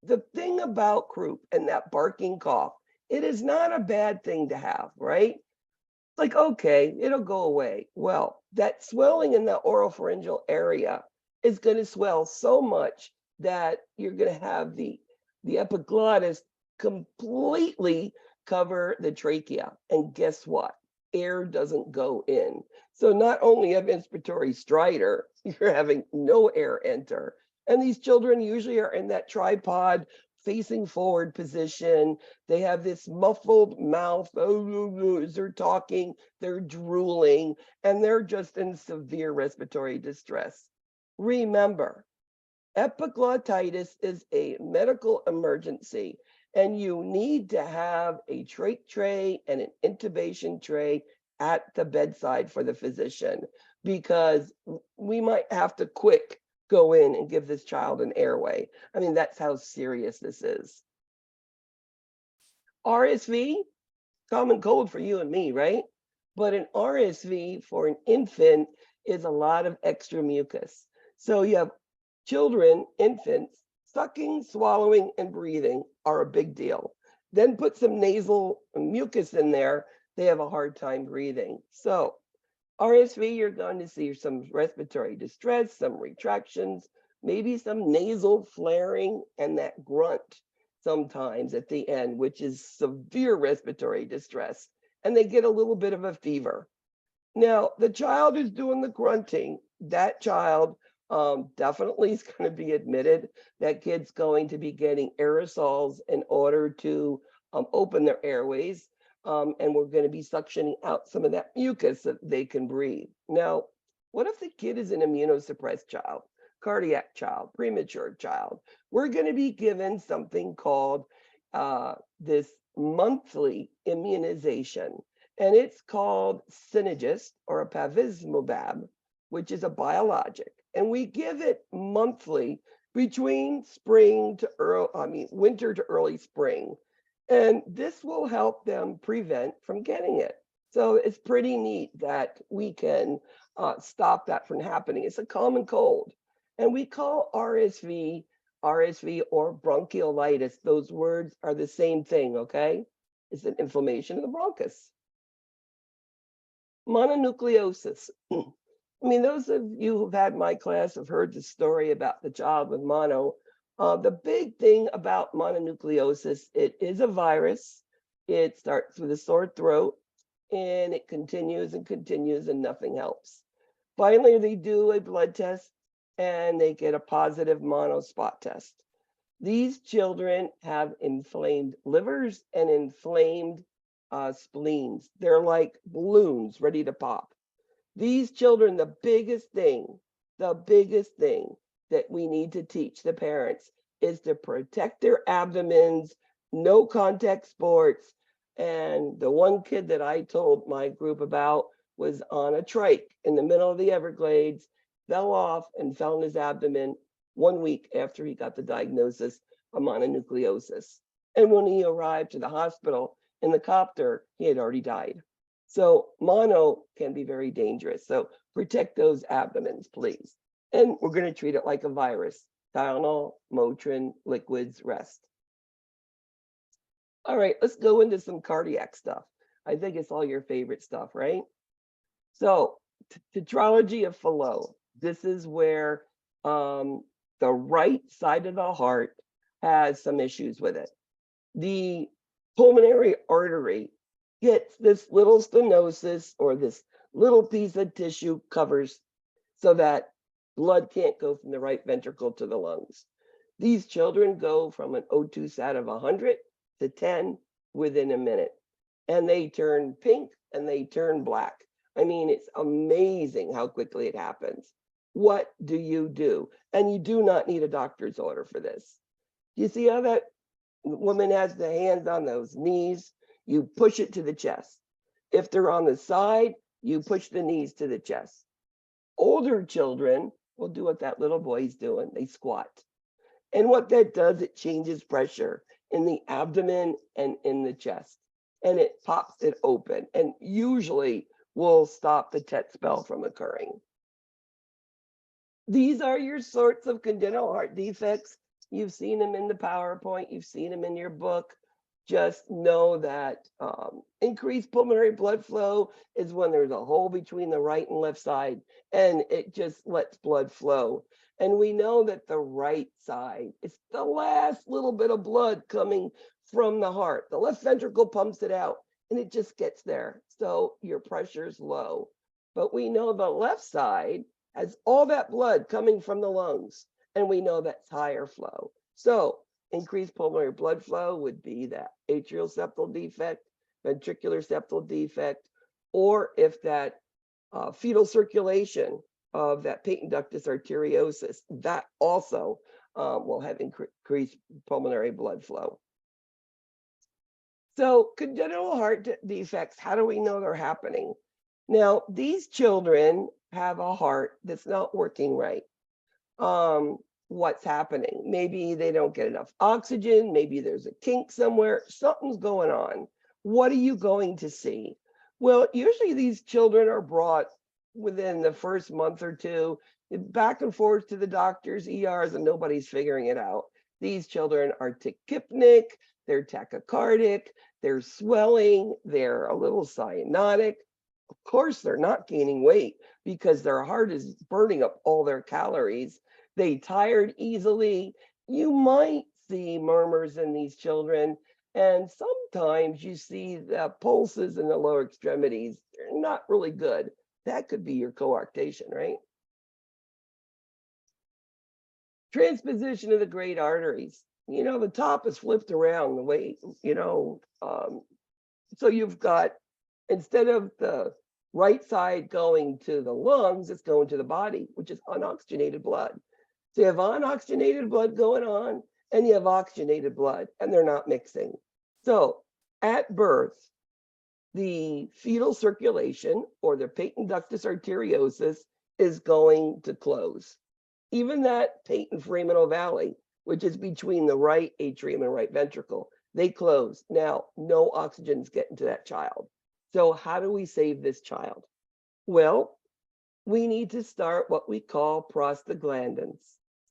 [SPEAKER 1] the thing about croup and that barking cough, it is not a bad thing to have, right? It's like, okay, it'll go away. Well, that swelling in the oropharyngeal area is going to swell so much that you're going to have the epiglottis completely cover the trachea. And guess what? Air doesn't go in. So not only have inspiratory stridor, you're having no air enter. And these children usually are in that tripod facing forward position. They have this muffled mouth. As they're talking, they're drooling, and they're just in severe respiratory distress. Remember, epiglottitis is a medical emergency, and you need to have a trach tray and an intubation tray at the bedside for the physician, because we might have to quick go in and give this child an airway. I mean, that's how serious this is. RSV, common cold for you and me, right? But an RSV for an infant is a lot of extra mucus. So you have children, infants, sucking, swallowing, and breathing are a big deal. Then put some nasal mucus in there. they have a hard time breathing. So RSV, you're going to see some respiratory distress, some retractions, maybe some nasal flaring, and that grunt sometimes at the end, which is severe respiratory distress. And they get a little bit of a fever. Now, the child who's doing the grunting, that child definitely is going to be admitted. That kid's going to be getting aerosols in order to open their airways. And we're going to be suctioning out some of that mucus that they can breathe. Now, what if the kid is an immunosuppressed child, cardiac child, premature child? We're going to be given something called this monthly immunization, and it's called Synagis or a pavizmobab, which is a biologic, and we give it monthly between spring to winter to early spring. And this will help them prevent from getting it. So it's pretty neat that we can stop that from happening. It's a common cold. And we call RSV or bronchiolitis. Those words are the same thing, okay? It's an inflammation of the bronchus. Mononucleosis. I mean, those of you who've had my class have heard the story about the child with mono. The big thing about mononucleosis, it is a virus. It starts with a sore throat and it continues and continues and nothing helps. Finally, they do a blood test and they get a positive mono spot test. These children have inflamed livers and inflamed spleens. They're like balloons ready to pop. These children, the biggest thing that we need to teach the parents is to protect their abdomens, no contact sports. And the one kid that I told my group about was on a trike in the middle of the Everglades, fell off and fell in his abdomen 1 week after he got the diagnosis of mononucleosis. And when he arrived to the hospital in the copter, he had already died. So mono can be very dangerous. So protect those abdomens, please. And we're going to treat it like a virus. Tylenol, Motrin, liquids, rest. All right, let's go into some cardiac stuff. I think it's all your favorite stuff, right? So tetralogy of Fallot. This is where the right side of the heart has some issues with it. The pulmonary artery gets this little stenosis or this little piece of tissue covers so that blood can't go from the right ventricle to the lungs. These children go from an O2 sat of 100 to 10 within a minute, and they turn pink and they turn black. I mean, it's amazing how quickly it happens. What do you do? And you do not need a doctor's order for this. You see how that woman has the hands on those knees? You push it to the chest. If they're on the side, you push the knees to the chest. Older children will do what that little boy's doing. They squat. And what that does, it changes pressure in the abdomen and in the chest. And it pops it open and usually will stop the TET spell from occurring. These are your sorts of congenital heart defects. You've seen them in the PowerPoint. You've seen them in your book. Just know that increased pulmonary blood flow is when there's a hole between the right and left side, and it just lets blood flow. And we know that the right side is the last little bit of blood coming from the heart. The left ventricle pumps it out, and it just gets there. So your pressure's low. But we know the left side has all that blood coming from the lungs, and we know that's higher flow. So increased pulmonary blood flow would be that atrial septal defect, ventricular septal defect, or if that fetal circulation of that patent ductus arteriosus, that also will have increased pulmonary blood flow. So congenital heart defects, how do we know they're happening? Now, these children have a heart that's not working right. What's happening? Maybe they don't get enough oxygen. Maybe there's a kink somewhere. Something's going on. What are you going to see? Well, usually these children are brought within the first month or two, back and forth to the doctors, ERs, and nobody's figuring it out. These children are tachypnic, they're tachycardic, they're swelling, they're a little cyanotic. Of course, they're not gaining weight because their heart is burning up all their calories. They tired easily. You might see murmurs in these children, and sometimes you see the pulses in the lower extremities. They're not really good. That could be your coarctation, right? Transposition of the great arteries. You know, the top is flipped around the way, so you've got, instead of the right side going to the lungs, it's going to the body, which is unoxygenated blood. So you have unoxygenated blood going on, and you have oxygenated blood, and they're not mixing. So at birth, the fetal circulation, or the patent ductus arteriosus, is going to close. Even that patent foraminal valley, which is between the right atrium and right ventricle, they close. Now, no oxygen's getting to that child. So how do we save this child? Well, we need to start what we call prostaglandins.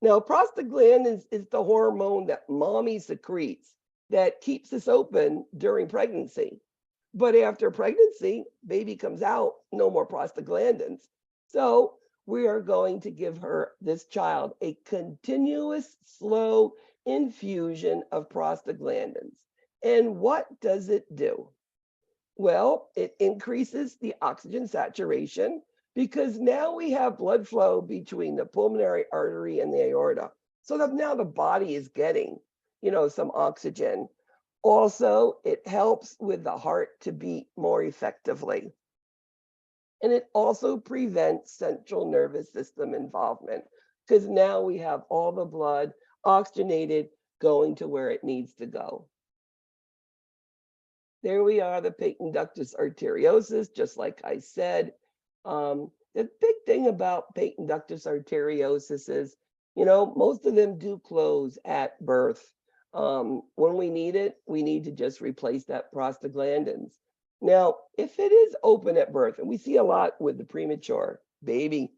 [SPEAKER 1] Now, prostaglandins is the hormone that mommy secretes that keeps us open during pregnancy. But after pregnancy, baby comes out, no more prostaglandins. So we are going to give this child, a continuous, slow infusion of prostaglandins. And what does it do? Well, it increases the oxygen saturation because now we have blood flow between the pulmonary artery and the aorta. So that now the body is getting, some oxygen. Also, it helps with the heart to beat more effectively. And it also prevents central nervous system involvement because now we have all the blood oxygenated going to where it needs to go. There we are, the patent ductus arteriosus, just like I said. The big thing about patent ductus arteriosus is, most of them do close at birth. When we need it, we need to just replace that prostaglandins. Now, if it is open at birth, and we see a lot with the premature baby,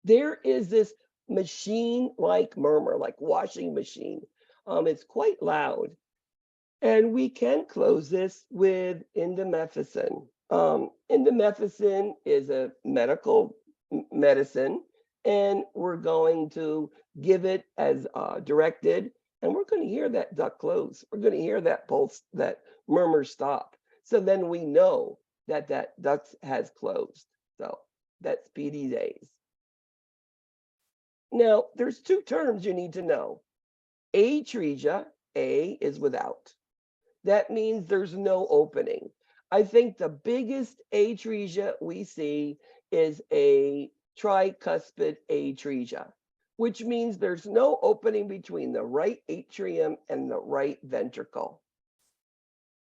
[SPEAKER 1] there is this machine-like murmur, like washing machine. It's quite loud. And we can close this with indomethacin. Indomethacin is a medical medicine, and we're going to give it as directed, and we're going to hear that duct close. We're going to hear that pulse, that murmur stop. So then we know that that duct has closed. So that's PD days. Now, there's two terms you need to know. Atresia, A is without. That means there's no opening. I think the biggest atresia we see is a tricuspid atresia, which means there's no opening between the right atrium and the right ventricle.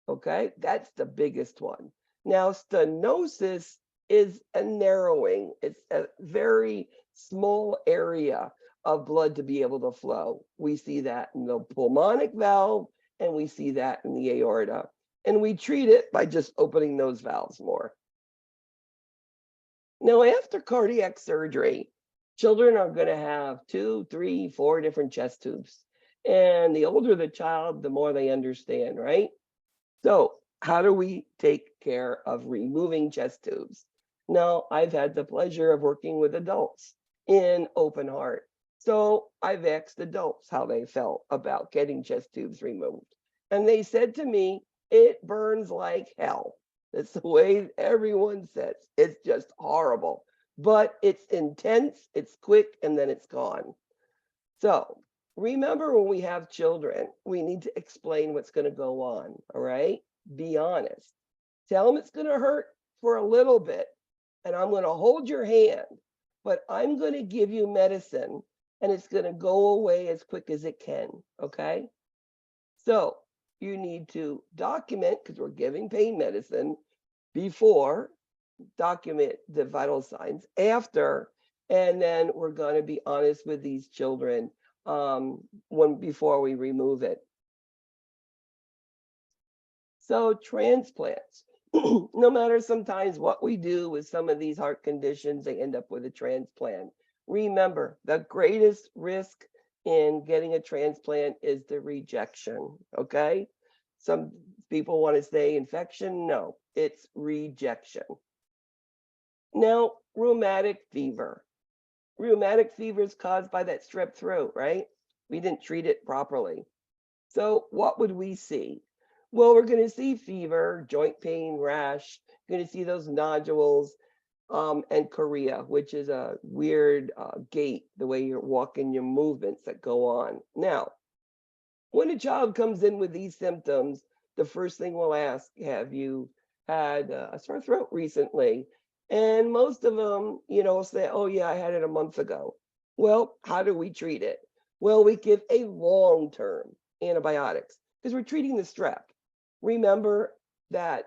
[SPEAKER 1] Okay, that's the biggest one. Now, stenosis is a narrowing. It's a very small area of blood to be able to flow. We see that in the pulmonic valve, and we see that in the aorta. And we treat it by just opening those valves more. Now, after cardiac surgery, children are going to have 2, 3, 4 different chest tubes. And the older the child, the more they understand, right? So how do we take care of removing chest tubes? Now, I've had the pleasure of working with adults in open heart. So I've asked adults how they felt about getting chest tubes removed. And they said to me, it burns like hell. That's the way everyone says. It's just horrible. But it's intense, it's quick, and then it's gone. So remember, when we have children, we need to explain what's going to go on, all right? Be honest. Tell them it's going to hurt for a little bit, and I'm going to hold your hand, but I'm going to give you medicine, and it's going to go away as quick as it can, okay? So you need to document, because we're giving pain medicine before, document the vital signs after, and then we're going to be honest with these children before we remove it. So transplants, no matter sometimes what we do with some of these heart conditions, they end up with a transplant. Remember, the greatest risk in getting a transplant is the rejection, okay? Some people want to say infection. No, it's rejection. Now, rheumatic fever. Rheumatic fever is caused by that strep throat, right? We didn't treat it properly. So what would we see? Well, we're going to see fever, joint pain, rash. You're going to see those nodules, and chorea, which is a weird gait, the way you're walking, your movements that go on. Now, when a child comes in with these symptoms, the first thing we'll ask, have you had a sore throat recently? And most of them, say, oh yeah, I had it a month ago. Well, how do we treat it? Well, we give a long-term antibiotics because we're treating the strep. Remember that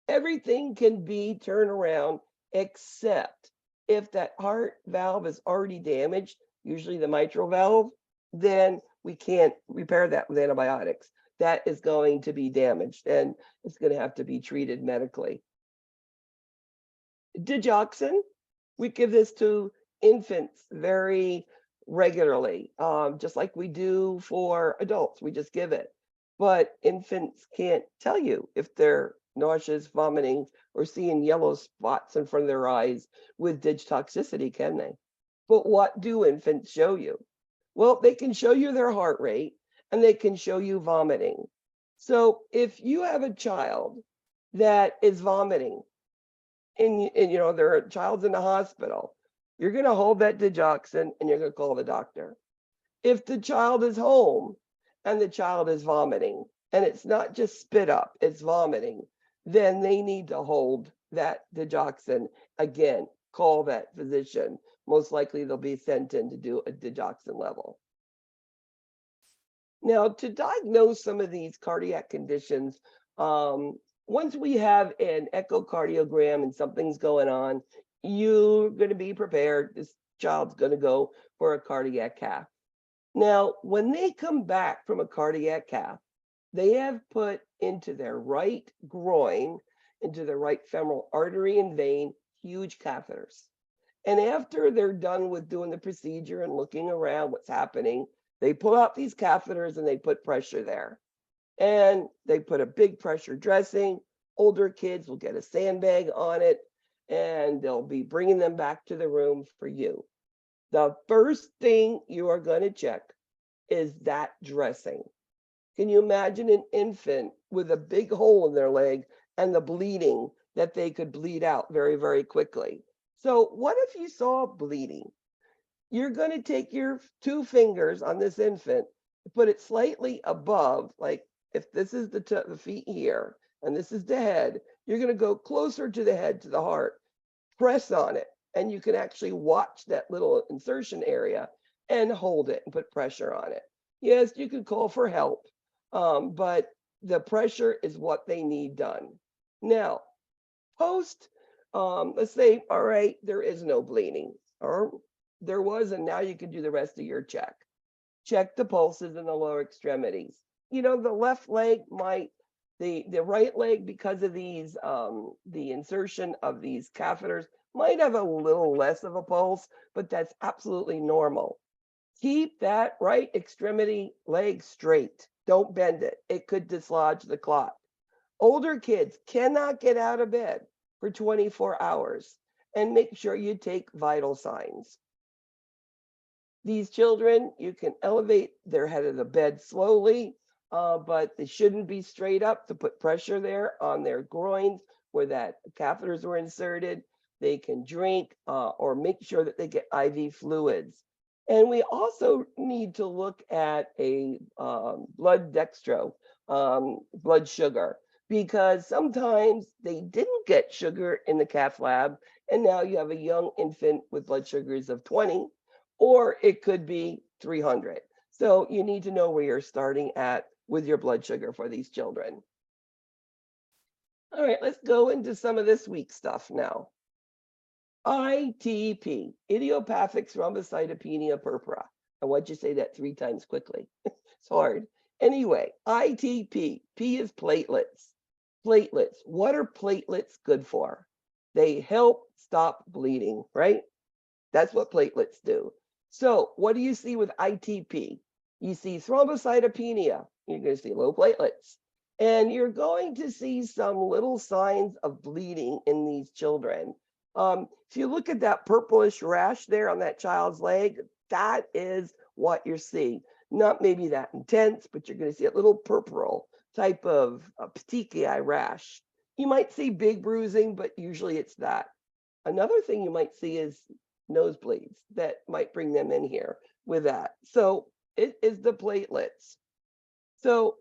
[SPEAKER 1] everything can be turned around except if that heart valve is already damaged, usually the mitral valve, then we can't repair that with antibiotics. That is going to be damaged and it's going to have to be treated medically. Digoxin, we give this to infants very regularly, just like we do for adults. We just give it. But infants can't tell you if they're nauseous, vomiting, or seeing yellow spots in front of their eyes with digitoxicity, can they? But what do infants show you? Well, they can show you their heart rate and they can show you vomiting. So if you have a child that is vomiting and their child's in the hospital, you're going to hold that digoxin and you're going to call the doctor. If the child is home and the child is vomiting and it's not just spit up, it's vomiting, then they need to hold that digoxin. Again, call that physician. Most likely they'll be sent in to do a digoxin level. Now, to diagnose some of these cardiac conditions, once we have an echocardiogram and something's going on, you're going to be prepared. This child's going to go for a cardiac cath. Now, when they come back from a cardiac cath, they have put into their right groin, into their right femoral artery and vein, huge catheters. And after they're done with doing the procedure and looking around what's happening, they pull out these catheters and they put pressure there. And they put a big pressure dressing. Older kids will get a sandbag on it, and they'll be bringing them back to the room for you. The first thing you are going to check is that dressing. Can you imagine an infant with a big hole in their leg and the bleeding that they could bleed out very, very quickly? So what if you saw bleeding? You're going to take your 2 fingers on this infant, put it slightly above, like if this is the feet here and this is the head, you're going to go closer to the head, to the heart, press on it, and you can actually watch that little insertion area and hold it and put pressure on it. Yes, you could call for help, but the pressure is what they need done. Now, post, let's say, all right, there is no bleeding, or there was, and now you can do the rest of your check. Check the pulses in the lower extremities. The left leg might, the right leg, because of these, the insertion of these catheters, might have a little less of a pulse, but that's absolutely normal. Keep that right extremity leg straight. Don't bend it. It could dislodge the clot. Older kids cannot get out of bed for 24 hours, and make sure you take vital signs. These children, you can elevate their head of the bed slowly, but they shouldn't be straight up to put pressure there on their groins where that catheters were inserted. They can drink or make sure that they get IV fluids. And we also need to look at a blood dextro, blood sugar, because sometimes they didn't get sugar in the cath lab, and now you have a young infant with blood sugars of 20, or it could be 300. So you need to know where you're starting at with your blood sugar for these children. All right, let's go into some of this week stuff now. ITP, idiopathic thrombocytopenia purpura. I want you to say that 3 times quickly. It's hard. Anyway, ITP, P is platelets. Platelets, what are platelets good for? They help stop bleeding, right? That's what platelets do. So what do you see with ITP? You see thrombocytopenia, you're going to see low platelets, and you're going to see some little signs of bleeding in these children. If you look at that purplish rash there on that child's leg, that is what you're seeing. Not maybe that intense, but you're going to see a little purple type of petechiae rash. You might see big bruising, but usually it's that. Another thing you might see is nosebleeds that might bring them in here with that. So it is the platelets. So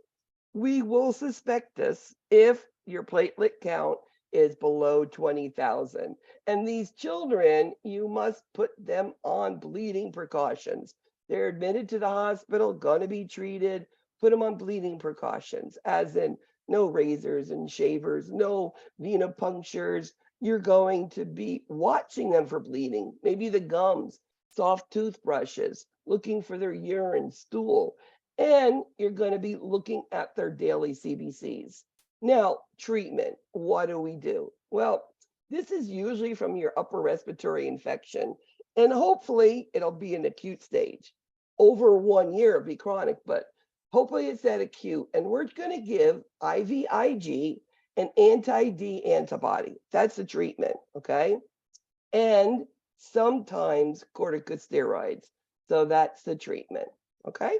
[SPEAKER 1] we will suspect this if your platelet count is below 20,000. And these children, you must put them on bleeding precautions. They're admitted to the hospital, going to be treated, put them on bleeding precautions, as in no razors and shavers, no venipunctures. You're going to be watching them for bleeding, maybe the gums, soft toothbrushes, looking for their urine, stool, and you're going to be looking at their daily CBCs. Now, treatment, what do we do? Well, this is usually from your upper respiratory infection, and hopefully it'll be an acute stage. Over 1 year, it'll be chronic, but hopefully it's that acute, and we're going to give IVIG, an anti-D antibody. That's the treatment, okay? And sometimes corticosteroids. So that's the treatment, okay?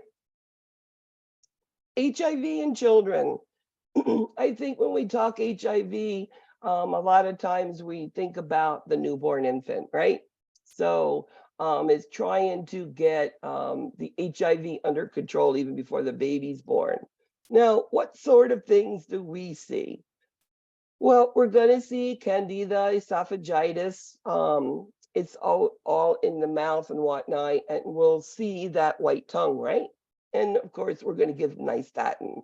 [SPEAKER 1] HIV in children. I think when we talk HIV, a lot of times we think about the newborn infant, right? So it's trying to get the HIV under control even before the baby's born. Now, what sort of things do we see? Well, we're going to see Candida esophagitis. It's all in the mouth and whatnot, and we'll see that white tongue, right? And of course, we're going to give nystatin.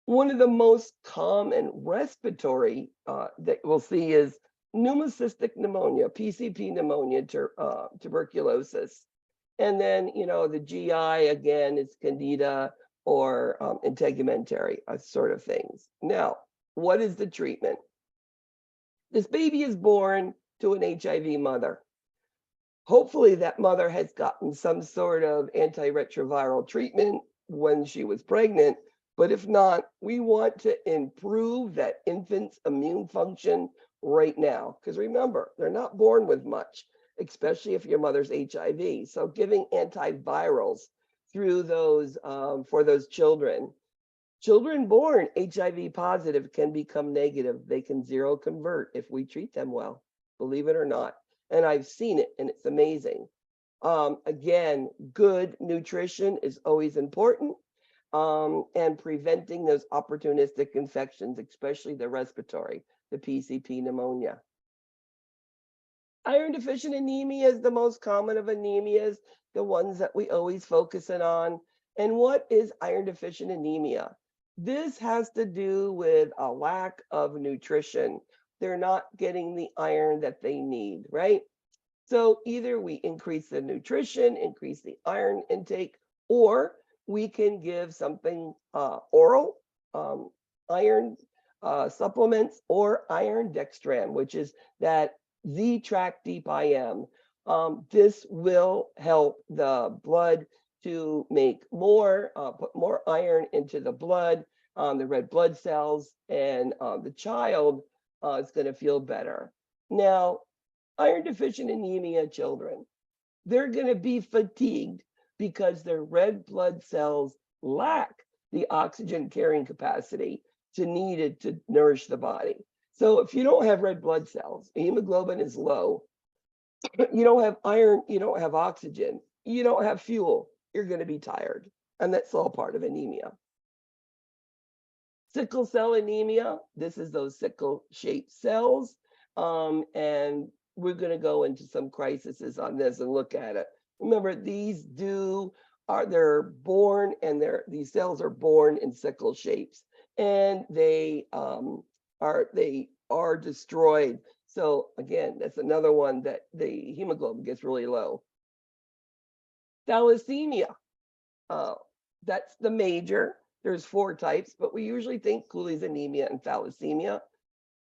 [SPEAKER 1] One of the most common respiratory that we'll see is pneumocystic pneumonia, PCP pneumonia, tuberculosis. And then, you know, the GI, again, is Candida or integumentary sort of things. Now, what is the treatment? This baby is born to an HIV mother. Hopefully that mother has gotten some sort of antiretroviral treatment when she was pregnant, but if not, we want to improve that infant's immune function right now. Because remember, they're not born with much, especially if your mother's HIV. So giving antivirals through those for those children. Children born HIV positive can become negative. They can seroconvert if we treat them well, believe it or not. And I've seen it, and it's amazing. Again, good nutrition is always important, and preventing those opportunistic infections, especially the respiratory, the PCP pneumonia. Iron deficient anemia is the most common of anemias, the ones that we always focus on. And what is iron deficient anemia? This has to do with a lack of nutrition. They're not getting the iron that they need, right? So either we increase the nutrition, increase the iron intake, or we can give something oral, iron supplements, or iron dextran, which is that Z-Track Deep IM. This will help the blood to make more, put more iron into the blood, the red blood cells, and the child is going to feel better. Now, iron deficient anemia children, they're going to be fatigued because their red blood cells lack the oxygen carrying capacity needed to nourish the body. So if you don't have red blood cells, hemoglobin is low, you don't have iron, you don't have oxygen, you don't have fuel, you're going to be tired. And that's all part of anemia. Sickle cell anemia, this is those sickle-shaped cells. And we're going to go into some crises on this and look at it. Remember, these they're born, and these cells are born in sickle shapes, and they are destroyed. So again, that's another one that the hemoglobin gets really low. Thalassemia, that's the major. There's 4 types, but we usually think Cooley's anemia and thalassemia.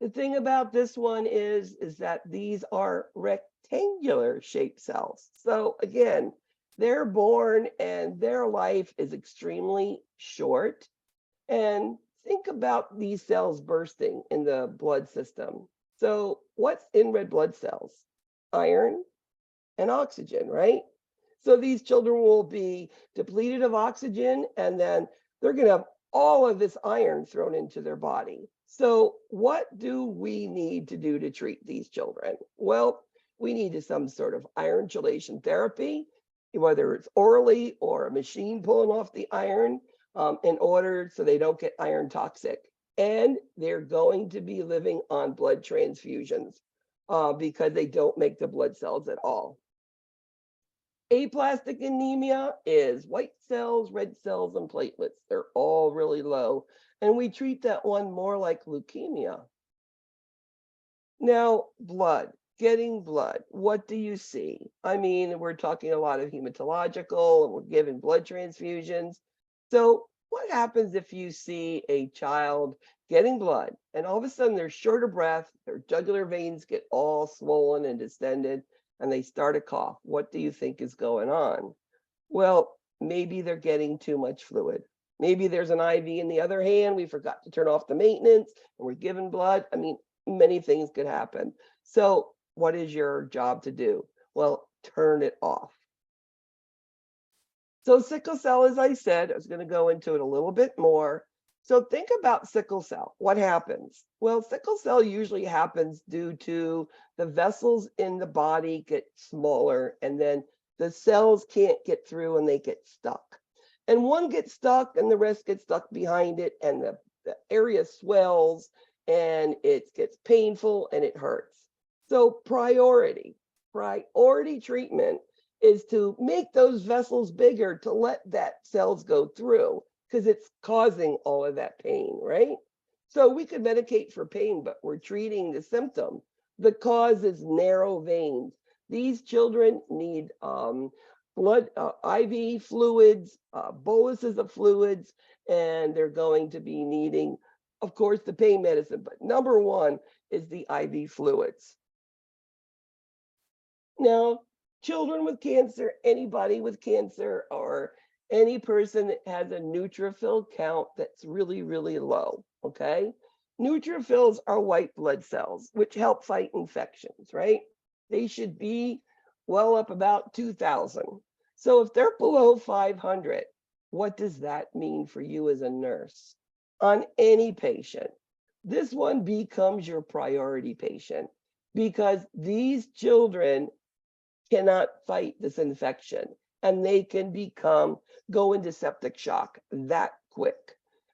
[SPEAKER 1] The thing about this one is that these are rectangular shaped cells. So again, They're born and their life is extremely short. And think about these cells bursting in the blood system. So what's in red blood cells? Iron and oxygen, right? So these children will be depleted of oxygen, and then they're going to have all of this iron thrown into their body. So what do we need to do to treat these children? Well, we need some sort of iron chelation therapy, whether it's orally or a machine pulling off the iron, in order so they don't get iron toxic. And they're going to be living on blood transfusions because they don't make the blood cells at all. Aplastic anemia is white cells, red cells, and platelets. They're all really low. And we treat that one more like leukemia. Now, blood, getting blood. What do you see? I mean, we're talking a lot of hematological, and we're giving blood transfusions. So what happens if you see a child getting blood and all of a sudden they're short of breath, their jugular veins get all swollen and distended, and they start to cough? What do you think is going on? Well, maybe they're getting too much fluid. Maybe there's an IV in the other hand. We forgot to turn off the maintenance and we're giving blood. I mean, many things could happen. So what is your job to do? Well, turn it off. So sickle cell, as I said, I was going to go into it a little bit more. So think about sickle cell. What happens? Well, sickle cell usually happens due to the vessels in the body get smaller, and then the cells can't get through and they get stuck. And one gets stuck and the rest gets stuck behind it, and the area swells and it gets painful and it hurts. So priority treatment is to make those vessels bigger to let that cells go through, because it's causing all of that pain, right? So we could medicate for pain, but we're treating the symptom. The cause is narrow veins. These children need blood, IV fluids, boluses of fluids, and they're going to be needing, of course, the pain medicine, but number one is the IV fluids. Now, children with cancer, anybody with cancer, or any person that has a neutrophil count that's really, really low, okay? Neutrophils are white blood cells, which help fight infections, right? They should be well up about 2,000. So if they're below 500, what does that mean for you as a nurse? On any patient, this one becomes your priority patient, because these children cannot fight this infection, and they can go into septic shock that quick.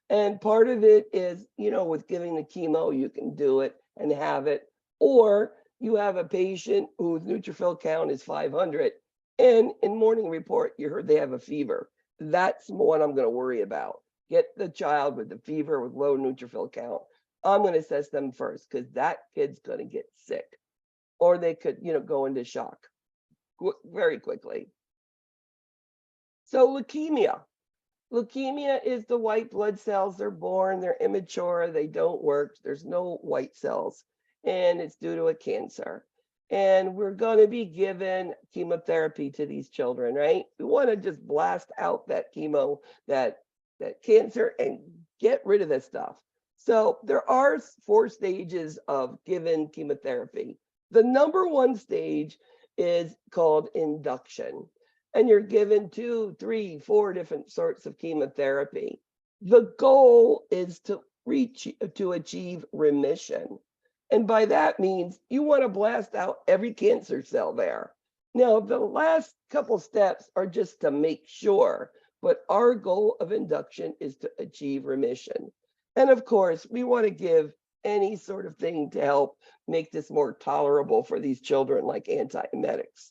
[SPEAKER 1] And part of it is, with giving the chemo, you can do it and have it, or you have a patient whose neutrophil count is 500, and in morning report, you heard they have a fever. That's what I'm going to worry about. Get the child with the fever with low neutrophil count. I'm going to assess them first, because that kid's going to get sick, or they could, go into shock very quickly. So leukemia. Leukemia is the white blood cells. They're born, they're immature, they don't work. There's no white cells, and it's due to a cancer. And we're going to be given chemotherapy to these children, right? We want to just blast out that chemo, that cancer, and get rid of this stuff. So there are 4 stages of given chemotherapy. The number 1 stage is called induction, and you're given 2, 3, 4 different sorts of chemotherapy. The goal is to achieve remission, and by that means you want to blast out every cancer cell there. Now, the last couple steps are just to make sure, but our goal of induction is to achieve remission. And of course, we want to give any sort of thing to help make this more tolerable for these children, like antiemetics.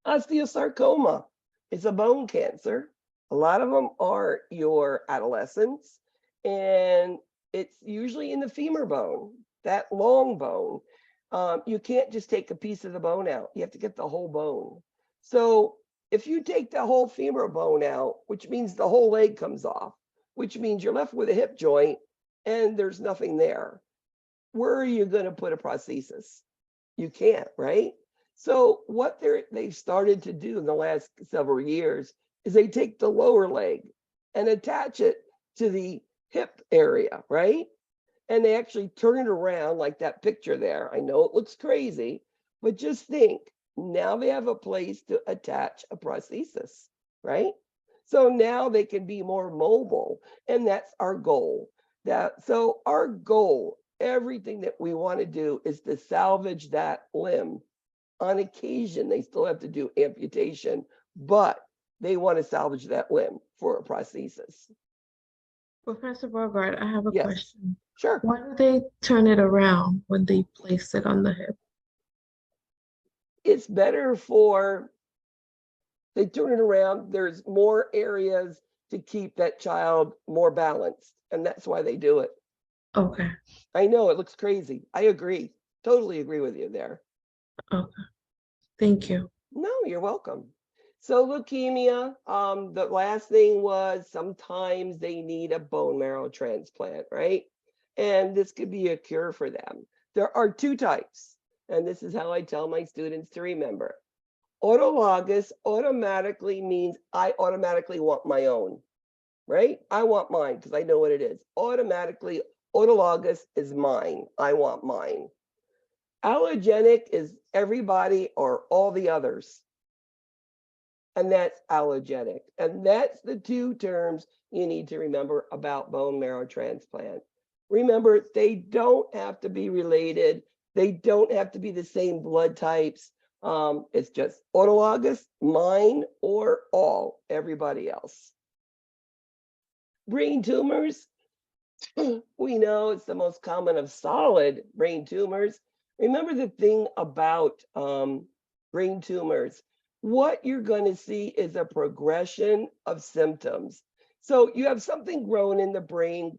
[SPEAKER 1] Osteosarcoma is a bone cancer. A lot of them are your adolescents, and it's usually in the femur bone, that long bone. You can't just take a piece of the bone out. You have to get the whole bone. So if you take the whole femur bone out, which means the whole leg comes off, which means you're left with a hip joint and there's nothing there, where are you going to put a prosthesis? You can't, right? So what they've started to do in the last several years is they take the lower leg and attach it to the hip area, right? And they actually turn it around like that picture there. I know it looks crazy, but just think, now they have a place to attach a prosthesis, right? So now they can be more mobile, and that's our goal. So our goal, everything that we want to do is to salvage that limb. On occasion, they still have to do amputation, but they want to salvage that limb for a prosthesis.
[SPEAKER 3] Professor Bogart, I have a
[SPEAKER 1] Yes.
[SPEAKER 3] question.
[SPEAKER 1] Sure.
[SPEAKER 3] Why do they turn it around when they place it on the hip?
[SPEAKER 1] It's better for, they turn it around. There's more areas to keep that child more balanced, and that's why they do it.
[SPEAKER 3] Okay,
[SPEAKER 1] I know it looks crazy. I agree. Totally agree with you there.
[SPEAKER 3] okay. Thank you.
[SPEAKER 1] No, you're welcome. So leukemia, the last thing was sometimes they need a bone marrow transplant, right? And this could be a cure for them. There are two types, and this is how I tell my students to remember. Autologous automatically means I automatically want my own, right? I want mine because I know what it is. Automatically, autologous is mine. I want mine. Allogenic is everybody or all the others. And that's allogenic. And that's the two terms you need to remember about bone marrow transplant. Remember, they don't have to be related. They don't have to be the same blood types. It's just autologous, mine, or all, everybody else. Brain tumors, we know it's the most common of solid brain tumors. Remember the thing about brain tumors, what you're going to see is a progression of symptoms. So you have something growing in the brain,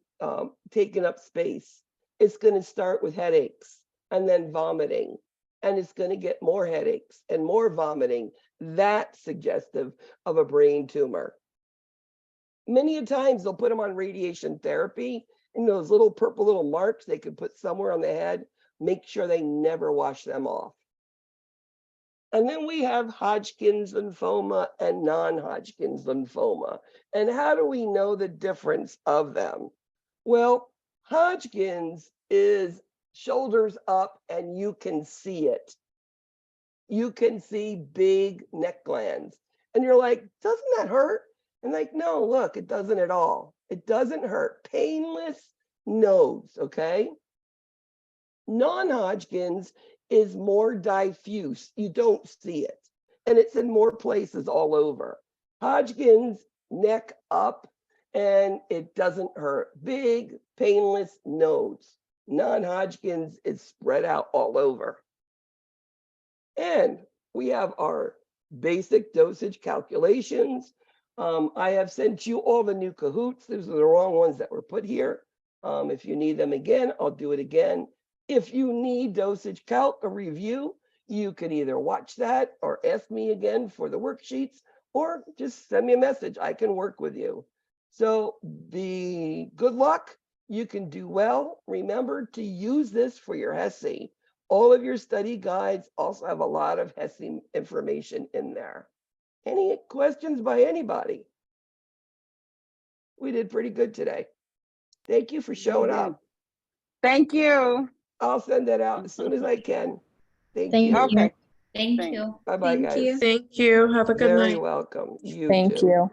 [SPEAKER 1] taking up space. It's going to start with headaches and then vomiting, and it's going to get more headaches and more vomiting. That's suggestive of a brain tumor. Many times they'll put them on radiation therapy, and those little purple little marks they could put somewhere on the head, make sure they never wash them off. And then we have Hodgkin's lymphoma and non-Hodgkin's lymphoma. And how do we know the difference of them? Well, Hodgkin's is shoulders up and you can see it. You can see big neck glands. And you're like, doesn't that hurt? And like, no, look, it doesn't at all. It doesn't hurt. Painless nose, okay? Non-Hodgkin's is more diffuse. You don't see it. And it's in more places all over. Hodgkin's, neck up, and it doesn't hurt. Big, painless nose. Non-Hodgkin's is spread out all over. And we have our basic dosage calculations. I have sent you all the new Kahoots. Those are the wrong ones that were put here. If you need them again, I'll do it again. If you need dosage calc, a review, you can either watch that or ask me again for the worksheets, or just send me a message. I can work with you. So good luck. You can do well. Remember to use this for your HESI. All of your study guides also have a lot of HESI information in there. Any questions by anybody? We did pretty good today. Thank you for showing up.
[SPEAKER 2] Thank you.
[SPEAKER 1] I'll send that out as soon as I can. Thank
[SPEAKER 4] Thank
[SPEAKER 1] you.
[SPEAKER 4] you.
[SPEAKER 2] Okay.
[SPEAKER 4] Thank
[SPEAKER 2] Thanks.
[SPEAKER 4] you.
[SPEAKER 1] Bye-bye,
[SPEAKER 4] Thank
[SPEAKER 1] guys.
[SPEAKER 4] you.
[SPEAKER 3] Thank you. Have a good
[SPEAKER 1] Very
[SPEAKER 3] night.
[SPEAKER 1] welcome. You
[SPEAKER 2] Thank
[SPEAKER 1] too.
[SPEAKER 2] you.